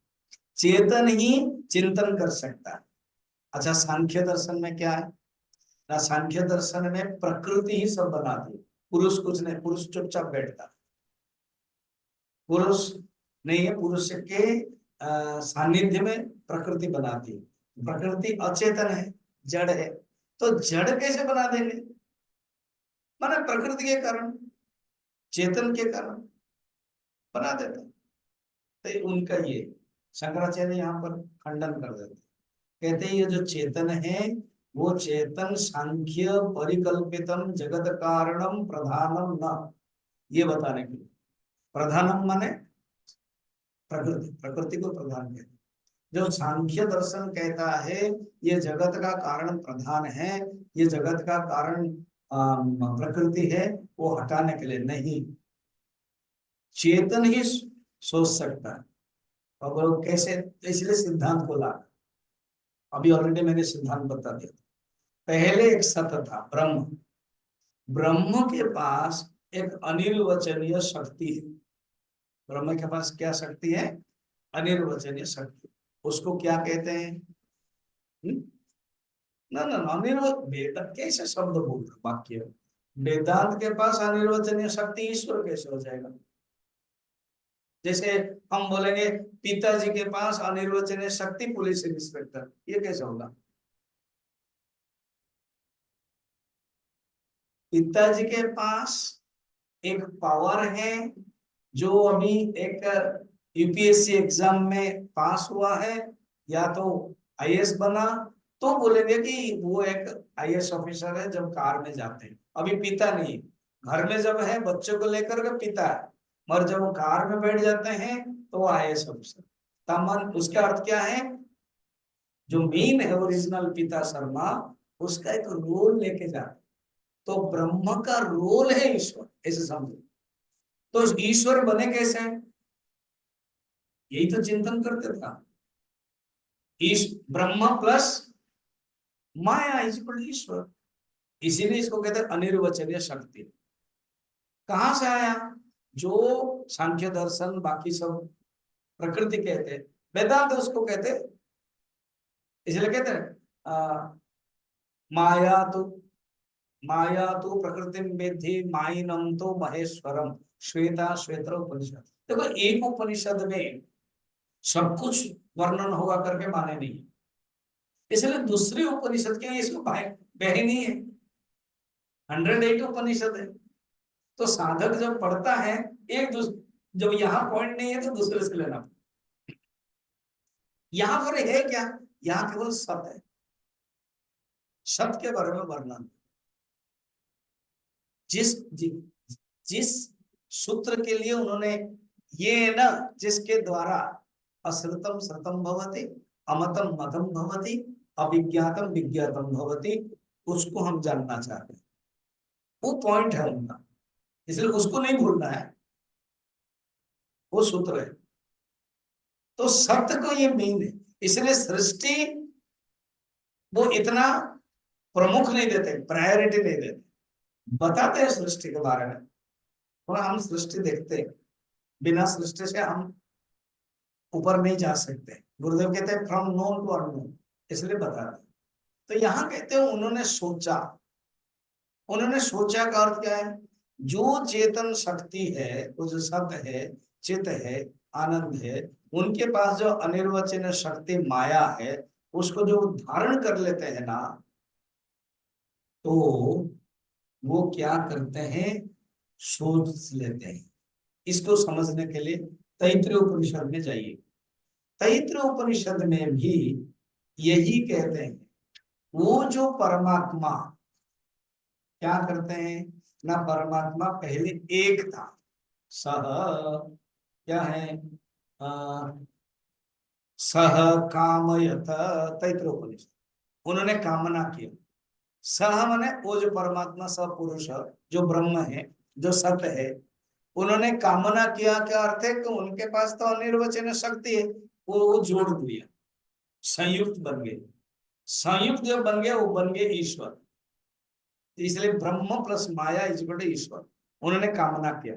चेतन ही चिंतन कर सकता है। अच्छा, सांख्य दर्शन में क्या है ना, सांख्य दर्शन में प्रकृति ही सब बनाती है, पुरुष कुछ नहीं, पुरुष चुपचाप बैठता, पुरुष नहीं है, पुरुष के सानिध्य में प्रकृति बनाती है। प्रकृति अचेतन है, जड़ है, तो जड़ कैसे बना देंगे? माना प्रकृति के कारण, चेतन के कारण बना देते हैं। तो उनका ये शंकराचार्य यहाँ पर खंडन कर देते, कहते हैं ये जो चेतन है, वो चेतन सांख्य परिकल्पितम जगत कारणम प्रधानम न, ये बताने के लिए। प्रधानम माने प्रकृति, प्रकृति को प्रधान कहते हैं। जो सांख्य दर्शन कहता है ये जगत का कारण प्रधान है, ये जगत का कारण प्रकृति है, वो हटाने के लिए नहीं, चेतन ही सोच सकता है। और वो कैसे? इसलिए सिद्धांत को ला, अभी ऑलरेडी मैंने सिद्धांत बता दिया। पहले एक सत्य था, ब्रह्म, ब्रह्म के पास एक अनिर्वचनीय शक्ति है। ब्रह्म के पास क्या शक्ति है? अनिर्वचनीय शक्ति। उसको क्या कहते हैं? ना ना ना, वेदांत कैसे शब्द बोल रहे वाक्य? वेदांत के पास अनिर्वचनीय शक्ति, ईश्वर कैसे हो जाएगा? जैसे हम बोलेंगे पिताजी के पास अनिर्वचनीय शक्ति पुलिस इंस्पेक्टर, ये कैसे होगा? पिताजी के पास एक पावर है, जो अभी एक यूपीएससी एग्जाम में पास हुआ है या तो आईएएस बना, तो बोलेंगे कि वो एक आईएएस ऑफिसर है जब कार में जाते हैं। अभी पिता नहीं, घर में जब है बच्चों को लेकर के पिता है, मगर जब वो कार में बैठ जाते हैं तो वो आईएएस ऑफिसर। तमन उसका अर्थ क्या है? जो मेन है ओरिजिनल पिता शर्मा, उसका एक रोल लेके जाते, तो ब्रह्म का रोल है ईश्वर, ऐसे समझो। तो ईश्वर बने कैसे? यही तो चिंतन करते था। ईश Brahm plus Maya is equal to Ishwar. इसीलिए इसको कहते हैं अनिर्वचनीय शक्ति। कहां से आया? जो सांख्य दर्शन बाकी सब प्रकृति कहते हैं, वेदांत उसको कहते हैं। इसलिए कहते हैं माया तो माया तो प्रकृति विद्धि माइनम तो महेश्वरम, श्वेता श्वेत्र उपनिषद। देखो एक उपनिषद में सब कुछ वर्णन होगा करके माने नहीं, इसलिए दूसरी उपनिषद के इसको बहनी है। 108 उपनिषद है, तो साधक जब पढ़ता है एक जब यहाँ पॉइंट नहीं है तो दूसरे से लेना। यहाँ पर है क्या? यहाँ केवल सत है, सत के बारे में वर्णन। जिस जिस सूत्र के लिए उन्होंने ये ना, जिसके द्वारा अश्रुतम श्रुतम भवति, अमतम मतम भवति, अविज्ञातम विज्ञातम भवति, उसको हम जानना चाहते हैं। वो पॉइंट है उनका, इसलिए उसको नहीं भूलना है, वो सूत्र है। तो सत्य को ये मेन है, इसलिए सृष्टि वो इतना प्रमुख नहीं देते, प्रायोरिटी नहीं देते। बताते हैं सृष्टि के बारे में, थोड़ा हम सृष्टि देखते हैं, बिना सृष्टि से हम ऊपर नहीं जा सकते। गुरुदेव कहते हैं फ्रॉम नोन टू अननोन, इसलिए बताते हैं। तो यहाँ कहते हैं उन्होंने सोचा। उन्होंने सोचा का अर्थ क्या है? जो चेतन शक्ति है, वो जो सत्य है, चित है, आनंद है, उनके पास जो अनिर्वचनीय शक्ति माया है, उसको जो धारण कर लेते हैं ना, तो वो क्या करते हैं? सोच लेते हैं। इसको समझने के लिए तैत्तिरीय उपनिषद में जाइए। तैत्तिरीय उपनिषद में भी यही कहते हैं, वो जो परमात्मा क्या करते हैं ना, परमात्मा पहले एक था, सह क्या है, सह कामयत, तैत्तिरीय उपनिषद। उन्होंने कामना किया। सह माने वो जो परमात्मा सपुरुष जो ब्रह्म है, जो सत्य है, उन्होंने कामना किया। क्या अर्थ है? कि उनके पास तो अनिर्वचनीय शक्ति है, वो जोड़ दिया, संयुक्त बन गए। संयुक्त जो बन गया वो बन गए ईश्वर। इसलिए Brahm plus Maya is equal to Ishwar. उन्होंने कामना किया।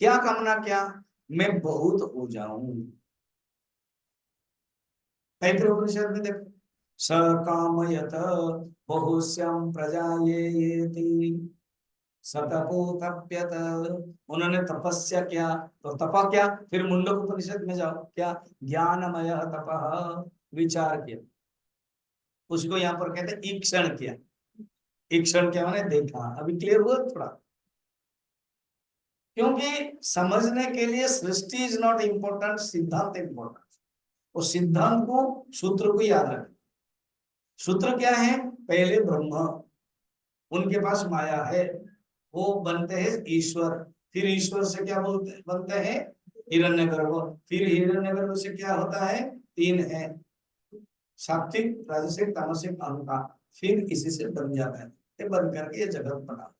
क्या कामना किया? मैं बहुत हो जाऊं। तैत्तिरीय उपनिषद में देखो, स कामयत बहुश्याम प्रजायेति सतपो तप्यत। उन्होंने तपस्या किया, तो तपा क्या? फिर मुंडक उपनिषद में जाओ, क्या? ज्ञानमय तपः, विचार किया। उसको यहाँ पर कहते हैं ईक्षण किया। ईक्षण क्या माने? देखा। अभी क्लियर हुआ थोड़ा? क्योंकि समझने के लिए सृष्टि इज नॉट इंपॉर्टेंट, सिद्धांत इंपॉर्टेंट। और सिद्धांत को, सूत्र को याद रखें। सूत्र क्या है? पहले ब्रह्म, उनके पास माया है, वो बनते हैं ईश्वर। फिर ईश्वर से क्या बोलते बनते हैं? हिरण्यगर्भ। फिर हिरण्यगर्भ से क्या होता है? तीन है, सात्विक, राजसिक, तामसिक, अहंकार। फिर इसी से बन जाता है, ये बन करके ये जगत बना।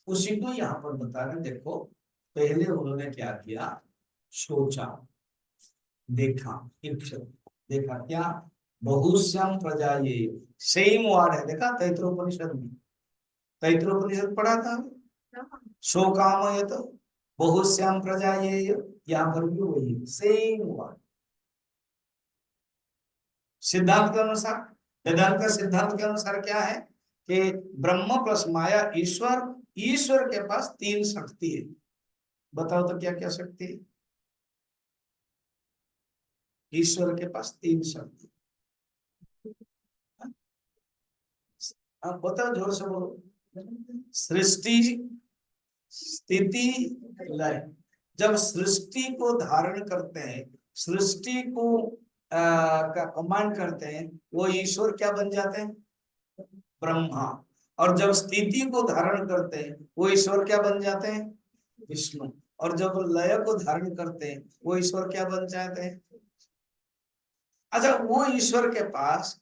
उसी को यहाँ पर बता रहे, देखो पहले उन्होंने क्या किया? सोचा, देखा, इच्छा, देखा क्या? बहुश्याम प्रजा, ये सेम वर्ड है, देखा तैत्तिरीय उपनिषद में। तैत्रोपनिषद पढ़ा था, शो कामयत बहुश्याम प्रजा, ये यहाँ पर भी वही सेम हुआ। सिद्धांत के अनुसार, वेदांत का सिद्धांत के अनुसार क्या है कि ब्रह्म प्लस माया ईश्वर, ईश्वर के पास 3 शक्ति है। बताओ तो क्या क्या शक्ति है ईश्वर के पास? 3 शक्ति। आप बताओ, जोर से बोलो। सृष्टि, स्थिति, लय। जब सृष्टि को धारण करते हैं, सृष्टि को का कमांड करते हैं, वो ईश्वर क्या बन जाते हैं? ब्रह्मा। और जब स्थिति को धारण करते हैं, वो ईश्वर क्या बन जाते हैं? विष्णु। और जब लय को धारण करते हैं, वो ईश्वर क्या बन जाते हैं? अच्छा, वो ईश्वर के पास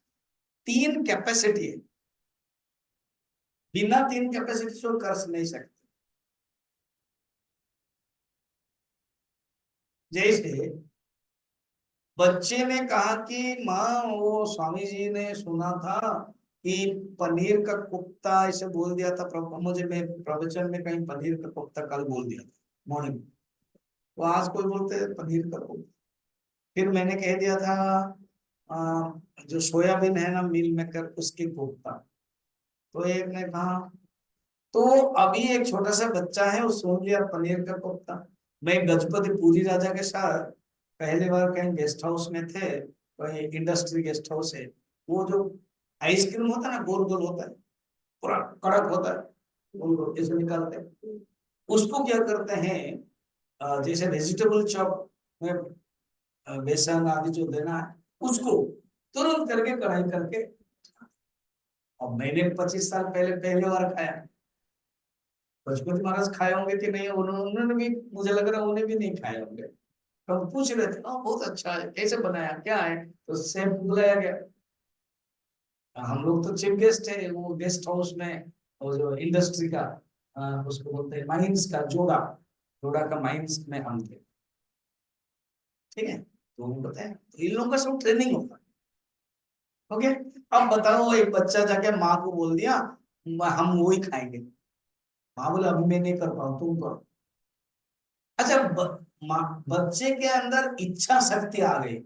3 कैपेसिटी है, बिना 3 कैपेसिटी को कर नहीं सकते। जैसे बच्चे ने कहा कि माँ, वो स्वामी जी ने सुना था कि पनीर का कोफ्ता ऐसे बोल दिया था मुझे, मैं प्रवचन में कहीं पनीर का कोफ्ता कल बोल दिया था मॉर्निंग, तो आज कोई बोलते हैं पनीर का कोफ्ता। फिर मैंने कह दिया था जो सोयाबीन है ना मिल मेकर, उसकी कोफ्ता। तो एक ने कहा, तो अभी एक छोटा सा बच्चा है, वो सुन लिया पनीर का कोफ्ता। मैं गजपति पुरी राजा के साथ पहली बार कहीं गेस्ट हाउस में थे, वही इंडस्ट्री गेस्ट हाउस है। वो जो आइसक्रीम होता है ना, गोल गोल होता है, पूरा कड़क होता है, गोल गोल ऐसे निकालते हैं। उसको क्या करते हैं, जैसे वेजिटेबल चॉप में बेसन आदि जो देना है, उसको तुरंत करके कढ़ाई करके। और मैंने 25 साल पहले पहली बार खाया। पशुपति महाराज खाए होंगे कि नहीं, उन्होंने भी, मुझे लग रहा है उन्हें भी नहीं खाए होंगे। तो हम पूछ रहे थे, बहुत अच्छा है, कैसे बनाया, क्या है? तो सेफ बुलाया गया। हम लोग तो चीफ गेस्ट है, वो गेस्ट हाउस में, वो जो इंडस्ट्री का उसको बोलते हैं माइंस का, जोड़ा, जोड़ा का माइंस में हम थे। ठीक है, तो वो बताया, तो इन लोगों का सब ट्रेनिंग होता है। ओके, अब बताओ, एक बच्चा जाके माँ को बोल दिया हम वो ही खाएंगे। माँ बोले अभी मैं नहीं कर पाऊँ, तुम करो। अच्छा, बच्चे के अंदर इच्छा शक्ति आ गई,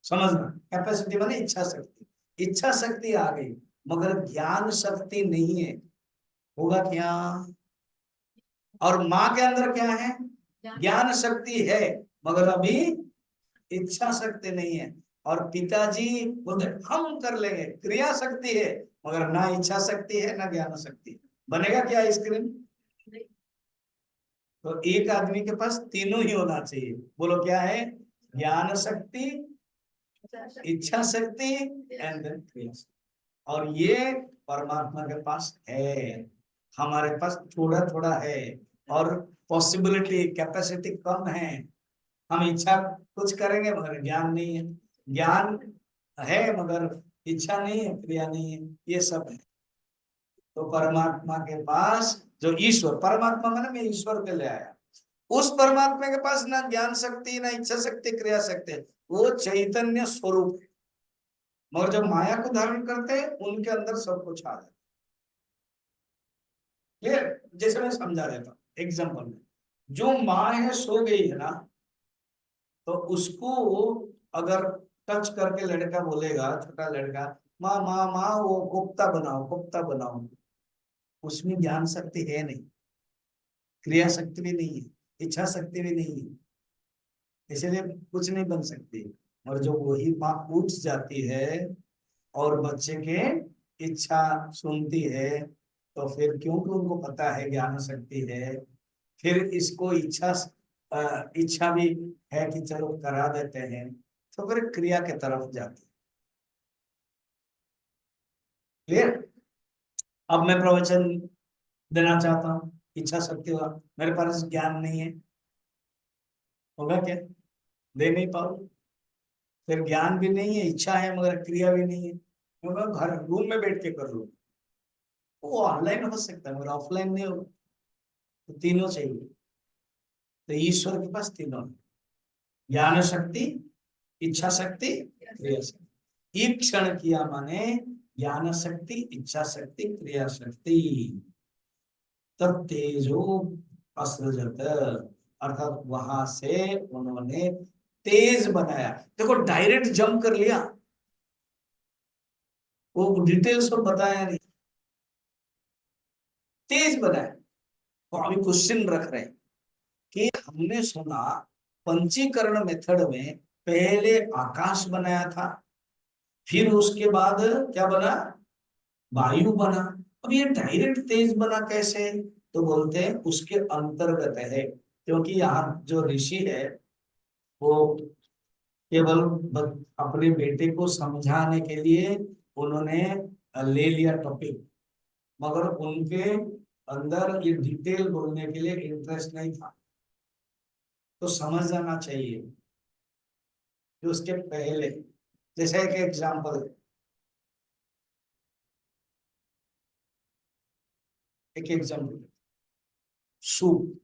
समझना, कैपेसिटी माने इच्छा शक्ति, इच्छा शक्ति आ गई, मगर ज्ञान शक्ति नहीं है। होगा क्या? और माँ के अंदर क्या है? ज्ञान शक्ति है, मगर अभी इच्छा शक्ति नहीं है। और पिताजी बोलते हम कर लेंगे, क्रिया शक्ति है, मगर ना इच्छा शक्ति है ना ज्ञान शक्ति है। बनेगा क्या आइसक्रीम? तो एक आदमी के पास तीनों ही होना चाहिए। बोलो क्या है? ज्ञान शक्ति, इच्छा शक्ति एंड देन क्रिया शक्ति। और ये परमात्मा के पास है, हमारे पास थोड़ा थोड़ा है। और पॉसिबिलिटी, कैपेसिटी कम है। हम इच्छा कुछ करेंगे मगर ज्ञान नहीं है, ज्ञान है मगर इच्छा नहीं है, क्रिया नहीं है, ये सब है। तो परमात्मा के पास जो ईश्वर, परमात्मा मैंने मैं ईश्वर पे ले आया, उस परमात्मा के पास ना ज्ञान शक्ति, ना इच्छा शक्ति, क्रिया शक्ति, वो चैतन्य स्वरूप है। मगर जब माया को धारण करते हैं, उनके अंदर सब कुछ आ जाता है। क्लियर? जैसे मैं समझा देता हूँ एग्जाम्पल में, जो माँ है सो गई है ना, तो उसको अगर टच करके लड़का बोलेगा, छोटा लड़का, माँ माँ माँ वो कोफ्ता बनाओ, कोफ्ता बनाओ, उसमें ज्ञान शक्ति है नहीं, क्रिया शक्ति भी नहीं है, इच्छा शक्ति भी नहीं है, इसलिए कुछ नहीं बन सकती। और जो वही माँ उठ जाती है और बच्चे के इच्छा सुनती है, तो फिर क्योंकि उनको पता है ज्ञान शक्ति है, फिर इसको इच्छा भी है कि चलो करा देते हैं, तो फिर क्रिया के तरफ जाती है। क्लियर? अब मैं प्रवचन देना चाहता हूँ, इच्छा शक्ति होगा, मेरे पास ज्ञान नहीं है, होगा क्या? दे नहीं पाओ। फिर ज्ञान भी नहीं है, इच्छा है मगर क्रिया भी नहीं है, मैं घर रूम में बैठ के कर लूँ, वो ऑनलाइन हो सकता है मगर ऑफलाइन नहीं होगा। तो तीनों चाहिए। तो ईश्वर के पास तीनों है, ज्ञान शक्ति, इच्छा शक्ति, क्रिया शक्ति। ईक्षण किया माने ज्ञान शक्ति, इच्छा शक्ति, क्रिया शक्ति, तब तेजो असृजत, अर्थात वहां से उन्होंने तेज बनाया। देखो डायरेक्ट जंप कर लिया, वो डिटेल्स तो बताया नहीं, तेज बनाया। तो अभी क्वेश्चन रख रहे हैं कि हमने सुना पंचीकरण मेथड में पहले आकाश बनाया था, फिर उसके बाद क्या बना, वायु बना। अब ये डायरेक्ट तेज बना कैसे, तो बोलते हैं उसके अंतर्गत है, क्योंकि यहाँ जो ऋषि है वो केवल अपने बेटे को समझाने के लिए उन्होंने ले लिया टॉपिक, मगर उनके अंदर ये डिटेल बोलने के लिए इंटरेस्ट नहीं था। तो समझ जाना चाहिए कि उसके पहले, जैसे एक एग्जांपल, एक एग्जांपल सूप,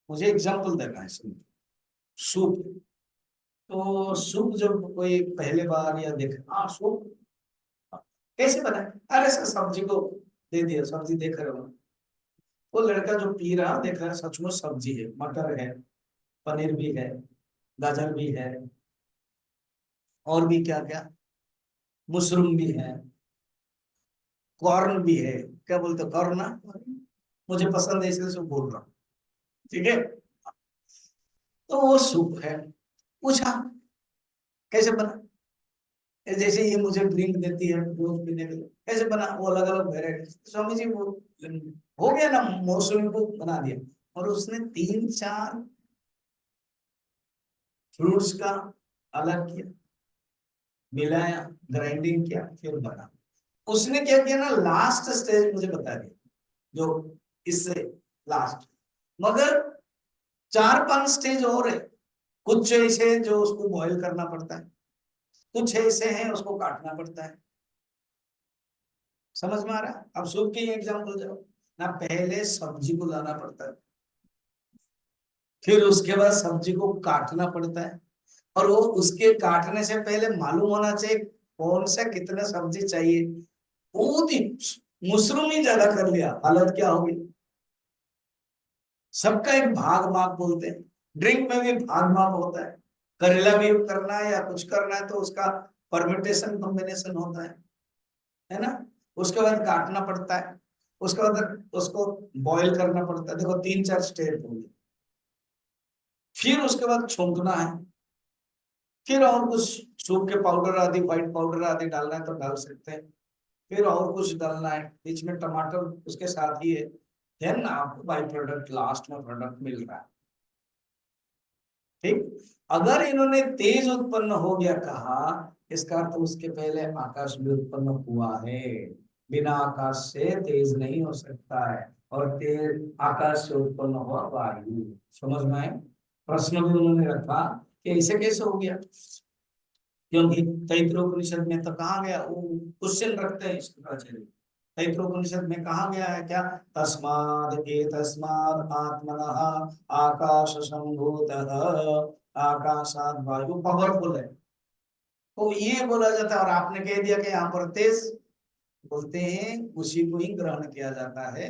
मुझे एग्जांपल देना है, सुन। सूप, तो सूप जब कोई पहले बार या देख, हाँ सूप कैसे बना, अरे सर सब्जी को दे दिया, सब्जी देख रहे हो, वो लड़का जो पी रहा देख रहा है सचमुच सब्जी है, मटर है, पनीर भी है, गाजर भी है, और भी क्या क्या, मशरूम भी है, कॉर्न भी है, क्या बोलते हो कॉर्न ना, मुझे पसंद है इसलिए सब बोल रहा हूँ, ठीक है। तो वो सूप है, पूछा कैसे बना, जैसे ये मुझे ड्रिंक देती है रोज पीने के लिए, कैसे बना, वो अलग अलग वेराइटी, स्वामी जी वो हो गया ना, मौसमी को बना दिया, और उसने 3-4 फ्रूट्स का अलग किया, मिलाया, ग्राइंडिंग किया, फिर बना। उसने क्या किया ना, लास्ट स्टेज मुझे बता दिया, जो इससे लास्ट, मगर 4-5 स्टेज और है, कुछ ऐसे जो उसको बॉईल करना पड़ता है, कुछ ऐसे हैं उसको काटना पड़ता है। समझ में आ रहा है, अब सूप के एग्जाम्पल जाओ ना, पहले सब्जी को लाना पड़ता है, फिर उसके बाद सब्जी को काटना पड़ता है, और वो उसके काटने से पहले मालूम होना चाहिए कौन सा कितना सब्जी चाहिए। बहुत ही मशरूम ही ज्यादा कर लिया, हालत क्या होगी। सबका एक भाग माप बोलते हैं, ड्रिंक में भी भाग माप होता है, करेला भी करना है या कुछ करना है तो उसका परमिटेशन कॉम्बिनेशन होता है ना। उसके बाद काटना पड़ता है, उसके बाद उसको बॉईल करना पड़ता है, देखो 3-4 स्टेप होंगे, फिर उसके बाद छोंकना है, फिर और कुछ सूप के पाउडर आदि, व्हाइट पाउडर आदि डालना है तो डाल सकते हैं, फिर और कुछ डालना है, बीच में टमाटर उसके साथ ही है, देन आपको बाई प्रोडक्ट लास्ट में प्रोडक्ट मिल रहा है। ठीक, अगर इन्होंने तेज उत्पन्न हो गया कहा, इसका अर्थ उसके पहले आकाश भी उत्पन्न हुआ है, बिना आकाश से तेज नहीं हो सकता है, और तेज आकाश से उत्पन्न हुआ वायु। समझ में आए, प्रश्न भी उन्होंने रखा कि ऐसे कैसे हो गया, क्योंकि तैत्रोपनिषद में तो कहा गया, वो क्वेश्चन रखते हैं शंकराचार्य, तैत्रोपनिषद में कहा गया है क्या, तस्माद एतस्माद आत्मनः आकाश संभूतः आकाशाद वायु, पावरफुल है, तो ये बोला जाता है, और आपने कह दिया कि यहाँ पर तेज, बोलते हैं उसी को ही ग्रहण किया जाता है,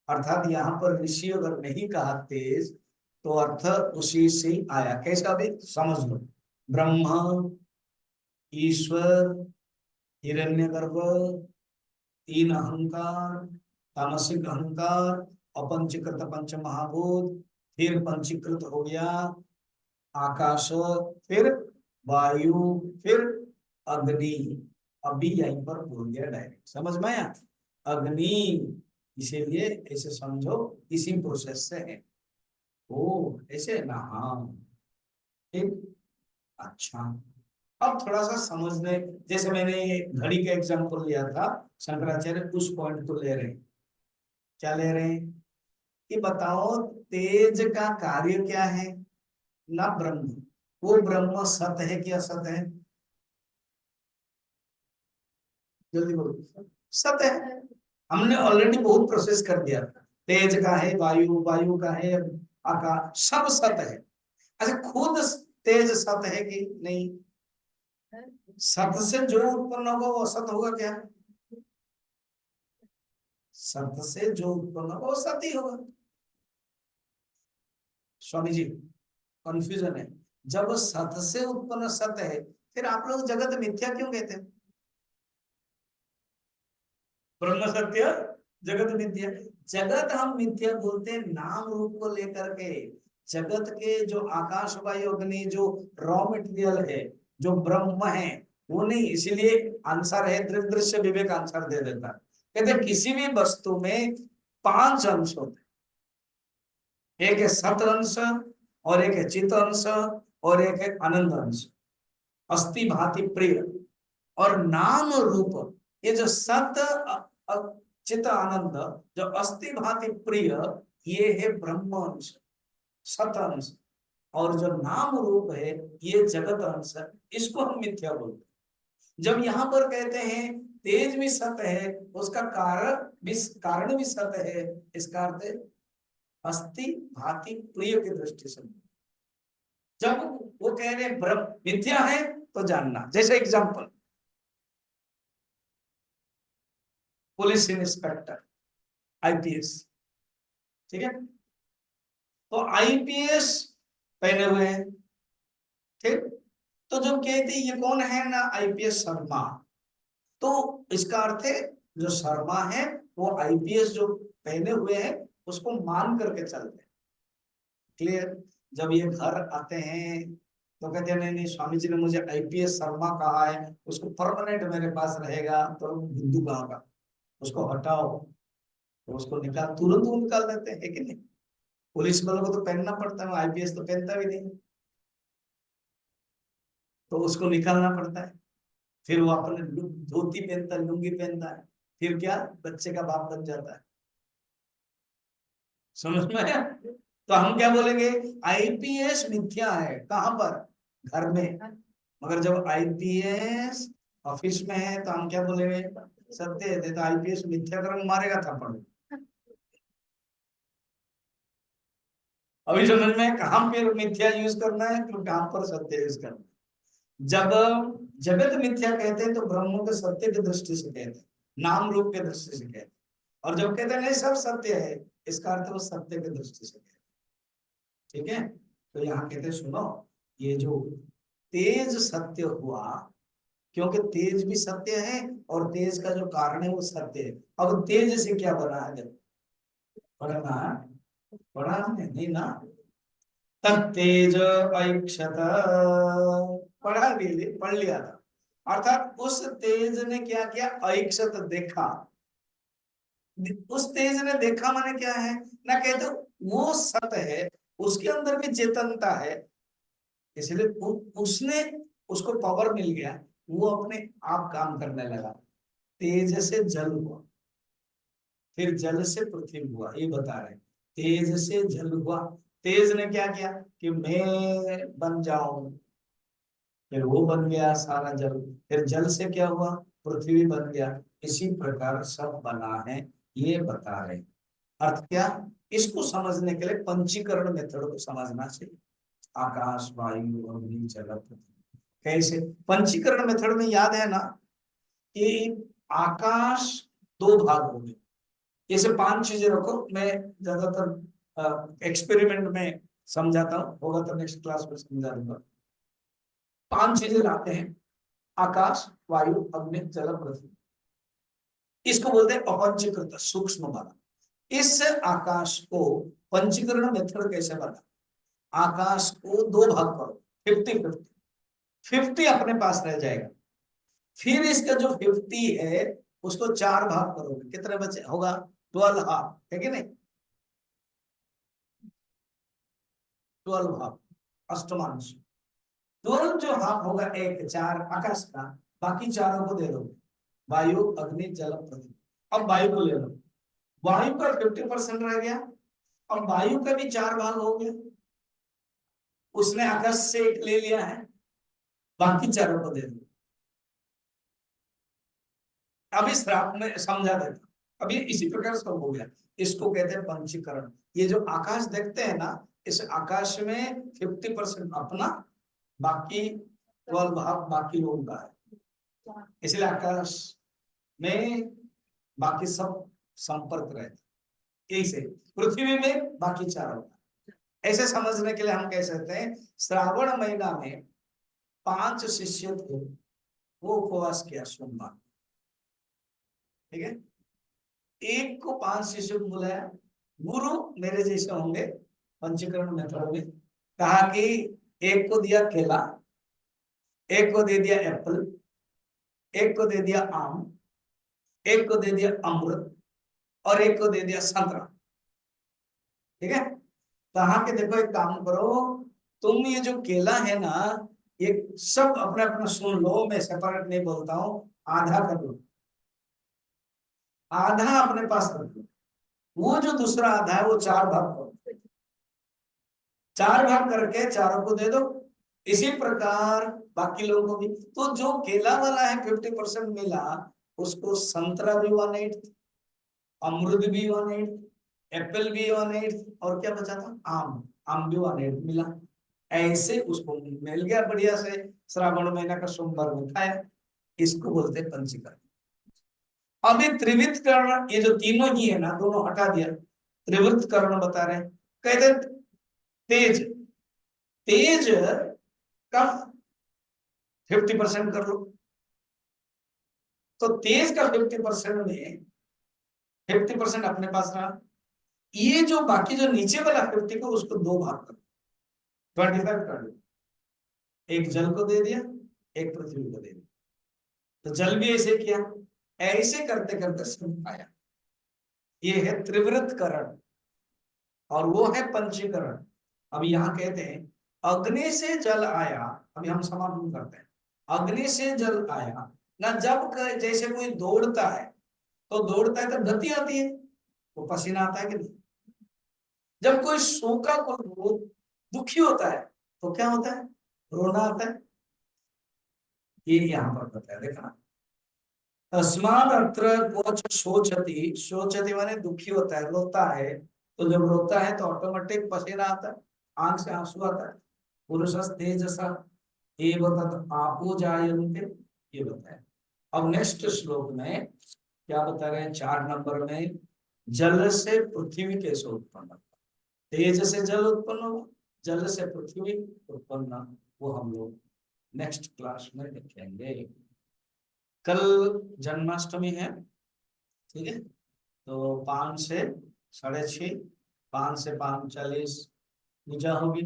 अर्थात यहाँ पर ऋषि अगर नहीं कहा तेज तो अर्थ उसी से ही आया, कैसा भी समझ लो, ब्रह्म, ईश्वर, हिरण्यगर्भ, 3 अहंकार, तामसिक अहंकार, अपंचीकृत पंच महाभूत, फिर पंचीकृत हो गया आकाश, फिर वायु, फिर अग्नि। अभी यहीं पर बोल दिया डायरेक्ट, समझ में आया, अग्नि, इसीलिए ऐसे समझो इसी प्रोसेस से है। ओ ऐसे ना, हाँ ठीक, अच्छा। अब थोड़ा सा समझने, जैसे मैंने ये घड़ी का एग्जांपल लिया था, शंकराचार्य उस पॉइंट को ले रहे हैं, क्या ले रहे हैं कि बताओ तेज का कार्य क्या है, ना ब्रह्म, वो ब्रह्म सत है कि असत है, जल्दी बोलो, सत है। हमने ऑलरेडी बहुत प्रोसेस कर दिया, तेज का है, वायु वायु का है, आकाश सब सत है। अच्छा खुद तेज सत है कि नहीं, सत से जो उत्पन्न होगा वो असत होगा क्या? सत से जो उत्पन्न होगा वो सत ही होगा। स्वामी जी कंफ्यूजन है। जब सत से उत्पन्न सत है, फिर आप लोग जगत मिथ्या क्यों कहते हैं? ब्रह्म सत्य जगत मिथ्या। जगत हम मिथ्या बोलते हैं नाम रूप को लेकर के। जगत के जो आकाश वायु अग्नि जो रॉ मटेरियल है, जो ब्रह्म है, वो नहीं। इसीलिए आंसर है दृश्य विवेक आंसर दे देता है। कहते हैं किसी भी वस्तु में 5 अंश होते हैं। एक है सत अंश, और एक है चित अंश, और एक है आनंद अंश। अस्थि भांति प्रिय और नाम रूप। ये जो सत चित आनंद, जो अस्थि भांति प्रिय, ये है ब्रह्म अंश, सत अंश। और जो नाम रूप है ये जगत अंश है। इसको हम मिथ्या बोलते हैं। जब यहाँ पर कहते हैं तेज भी सत है, उसका कारण भी सत है, इसका अर्थ है अस्थि भांति प्रिय की दृष्टि से। जब वो कह रहे ब्रह्म मिथ्या है तो जानना। जैसे एग्जांपल, पुलिस इंस्पेक्टर, आईपीएस, ठीक है? तो आईपीएस पहने हुए हैं, ठीक? तो जब कहते ये कौन है ना, आईपीएस शर्मा, तो इसका अर्थ है जो शर्मा है वो आईपीएस जो पहने हुए हैं उसको मान करके चलते हैं। क्लियर? जब ये घर आते हैं तो कहते हैं नहीं नहीं स्वामी जी ने मुझे आईपीएस शर्मा कहा है, उसको परमानेंट मेरे पास रहेगा। तो बिंदु कहाँ का, उसको हटाओ, तो उसको निकाल, तुरंत वो निकाल देते हैं, है कि नहीं? पुलिस वालों को तो पहनना पड़ता है, आईपीएस तो पहनता भी नहीं, तो उसको निकालना पड़ता है। फिर वो अपने धोती पहनता है, लुंगी पहनता है, फिर क्या बच्चे का बाप बन जाता है। समझ में आया? तो हम क्या बोलेंगे, आईपीएस मिथ्या है कहां पर, घर में। मगर जब आईपीएस ऑफिस में है तो हम क्या बोलेंगे, सत्य है। तो आईपीएस मिथ्या कर्म मारेगा थप्पड़। अभी समझ में कहां पर मिथ्या यूज करना है, तो कहां पर सत्य यूज करना है। जब जगत मिथ्या कहते हैं तो ब्रह्म के सत्य की दृष्टि से कहते हैं, नाम रूप के दृष्टि से कहते हैं। और जब कहते हैं नहीं सब सत्य है, इसका अर्थ वो सत्य की दृष्टि से कहते हैं। ठीक है? तो यहाँ कहते हैं सुनो, ये जो तेज सत्य हुआ, क्योंकि तेज भी सत्य है और तेज का जो कारण है वो सत्य है। अब तेज से क्या बना है, पढ़ना पढ़ा हमने नहीं ना, तत्तेज ऐक्षत, पढ़ लिया था। अर्थात उस तेज ने क्या किया, ऐक्षत देखा। उस तेज ने देखा माने क्या है ना, कहते वो सत है, उसके अंदर भी चेतनता है, इसलिए उसने, उसको पावर मिल गया, वो अपने आप काम करने लगा। तेज से जल हुआ, फिर जल से पृथ्वी हुआ, ये बता रहे। तेज से जल हुआ, तेज ने क्या किया कि मैं बन जाऊं, फिर वो बन गया सारा जल। फिर जल से क्या हुआ, पृथ्वी बन गया। इसी प्रकार सब बना है, ये बता रहे। अर्थ क्या, इसको समझने के लिए पंचीकरण मेथड को समझना चाहिए। आकाश वायु अग्नि जल पृथ्वी, कैसे पंचीकरण मेथड में याद है ना कि आकाश 2 भाग हो गए। ऐसे 5 चीजें रखो, मैं ज्यादातर एक्सपेरिमेंट में समझाता हूँ, होगा तो नेक्स्ट क्लास में समझा दूंगा। 5 चीजें लाते हैं, आकाश वायु अग्नि जल पृथ्वी, इसको बोलते हैं अपंचीकृत सूक्ष्म वाला। इस आकाश को पंचीकरण मेथड कैसे बना, आकाश को 2 भाग करो, 50-50, 50 अपने पास रह जाएगा। फिर इसका जो 50 है उसको 4 भाग करोगे, कितने बचे होगा, 12 हाफ, है कि नहीं? 12 भाग, अष्टमांश। 12 जो हाफ होगा, 1 4 आकाश का, बाकी चारों को दे दो, वायु अग्नि जल पृथ्वी। अब वायु को ले लो, वायु का 50% रह गया। अब वायु का भी 4 भाग हो गया, उसने आकाश से 1 ले लिया है, बाकी चारों को दे दो। अभी श्राप में समझा देता, अभी इसी प्रकार सब हो गया। इसको कहते हैं पंचीकरण। ये जो आकाश देखते हैं ना, इस आकाश में 50% अपना, बाकी 12 भाग बाकी लोगों का है, इसलिए आकाश में बाकी सब संपर्क रहते, यही से पृथ्वी में बाकी चारों का। ऐसे समझने के लिए हम कह सकते हैं श्रावण महीना में 5 शिष्य थे, वो उपवास किया सोमवार, ठीक है। एक को 5 शिष्यों को बुलाया, गुरु मेरे जैसे होंगे पंचीकरण मेथड में, कहा कि एक को दिया केला, एक को दे दिया एप्पल, एक को दे दिया आम, एक को दे दिया अमृत और एक को दे दिया संतरा, ठीक है। कहा कि देखो एक काम करो, तुम ये जो केला है ना, ये सब अपने अपना सुन लो, मैं सेपरेट नहीं बोलता हूं, आधा कर लो, आधा अपने पास रख लो, वो जो दूसरा आधा है वो 4 भाग करो, 4 भाग करके चारों को दे दो। इसी प्रकार बाकी लोगों को भी, तो जो केला वाला है 50% मिला, उसको संतरा भी 1/8, अमरूद भी 1/8, एप्पल भी 1/8 और क्या बचा था, आम, आम भी 1/8 मिला। ऐसे उसको मिल गया बढ़िया से, श्रावण महीना का सोमवार में खाया। इसको बोलते हैं पंचीकरण। अभी त्रिविध करण, ये जो तीनों ही है ना, दोनों हटा दिया, त्रिवृत करण बता रहे हैं। कहते तेज, तेज का 50% कर लो, तो तेज का 50% में 50% अपने पास रहा, ये जो बाकी जो नीचे वाला 50 को उसको 2 भाग करो, 25 कर लो, एक जल को दे दिया, एक पृथ्वी को दे दिया, तो जल भी ऐसे किया, ऐसे करते करते सब आया। ये है त्रिवृत करण और वो है पंचीकरण। अब यहाँ कहते हैं अग्नि से जल आया, अभी हम समापन करते हैं। अग्नि से जल आया ना, जब जैसे कोई दौड़ता है तो दौड़ता है तो गति आती है, वो पसीना आता है कि नहीं। जब कोई सूखा कोई दुखी होता है तो क्या होता है, रोना आता है, ये यहाँ पर बताया, देखा। तस्माद अत्र कोच शोचति, शोचति माने दुखी होता है, रोता है, तो जब रोता है तो ऑटोमेटिक पसीना आता है, आंख से आंसू आता है। पुरुषस् तेजसा एव तत् आपो जायन्ते, ये बताया। अब नेक्स्ट श्लोक में क्या बता रहे हैं, 4 नंबर में, जल से पृथ्वी कैसे उत्पन्न होगा, तेज से जल उत्पन्न होगा, जल से पृथ्वी उत्पन्न, वो हम लोग नेक्स्ट क्लास में देखेंगे। कल जन्माष्टमी है, ठीक है, तो 5 से 6:30, 5 से 5:40 पूजा होगी,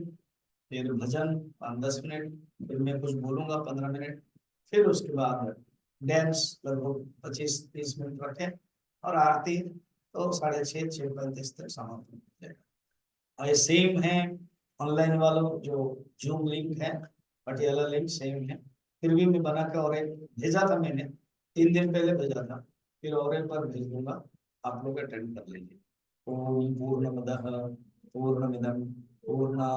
फिर भजन 5-10 मिनट, फिर मैं कुछ बोलूंगा 15 मिनट, फिर उसके बाद डांस लगभग 25-30 मिनट रखें, और आरती तो 6:30, 6:35 तक समाप्त हो जाएगा। और ये सेम है ऑनलाइन वालों, जो जूम लिंक है, पटियाला लिंक सेम है। फिर भी मैं बना के और एक भेजा था, मैंने 3 दिन पहले भेजा था, फिर और एक बार भेज दूंगा, आप लोग अटेंड कर लीजिए। ओम पूर्णमदः पूर्णमिदं पूर्णात्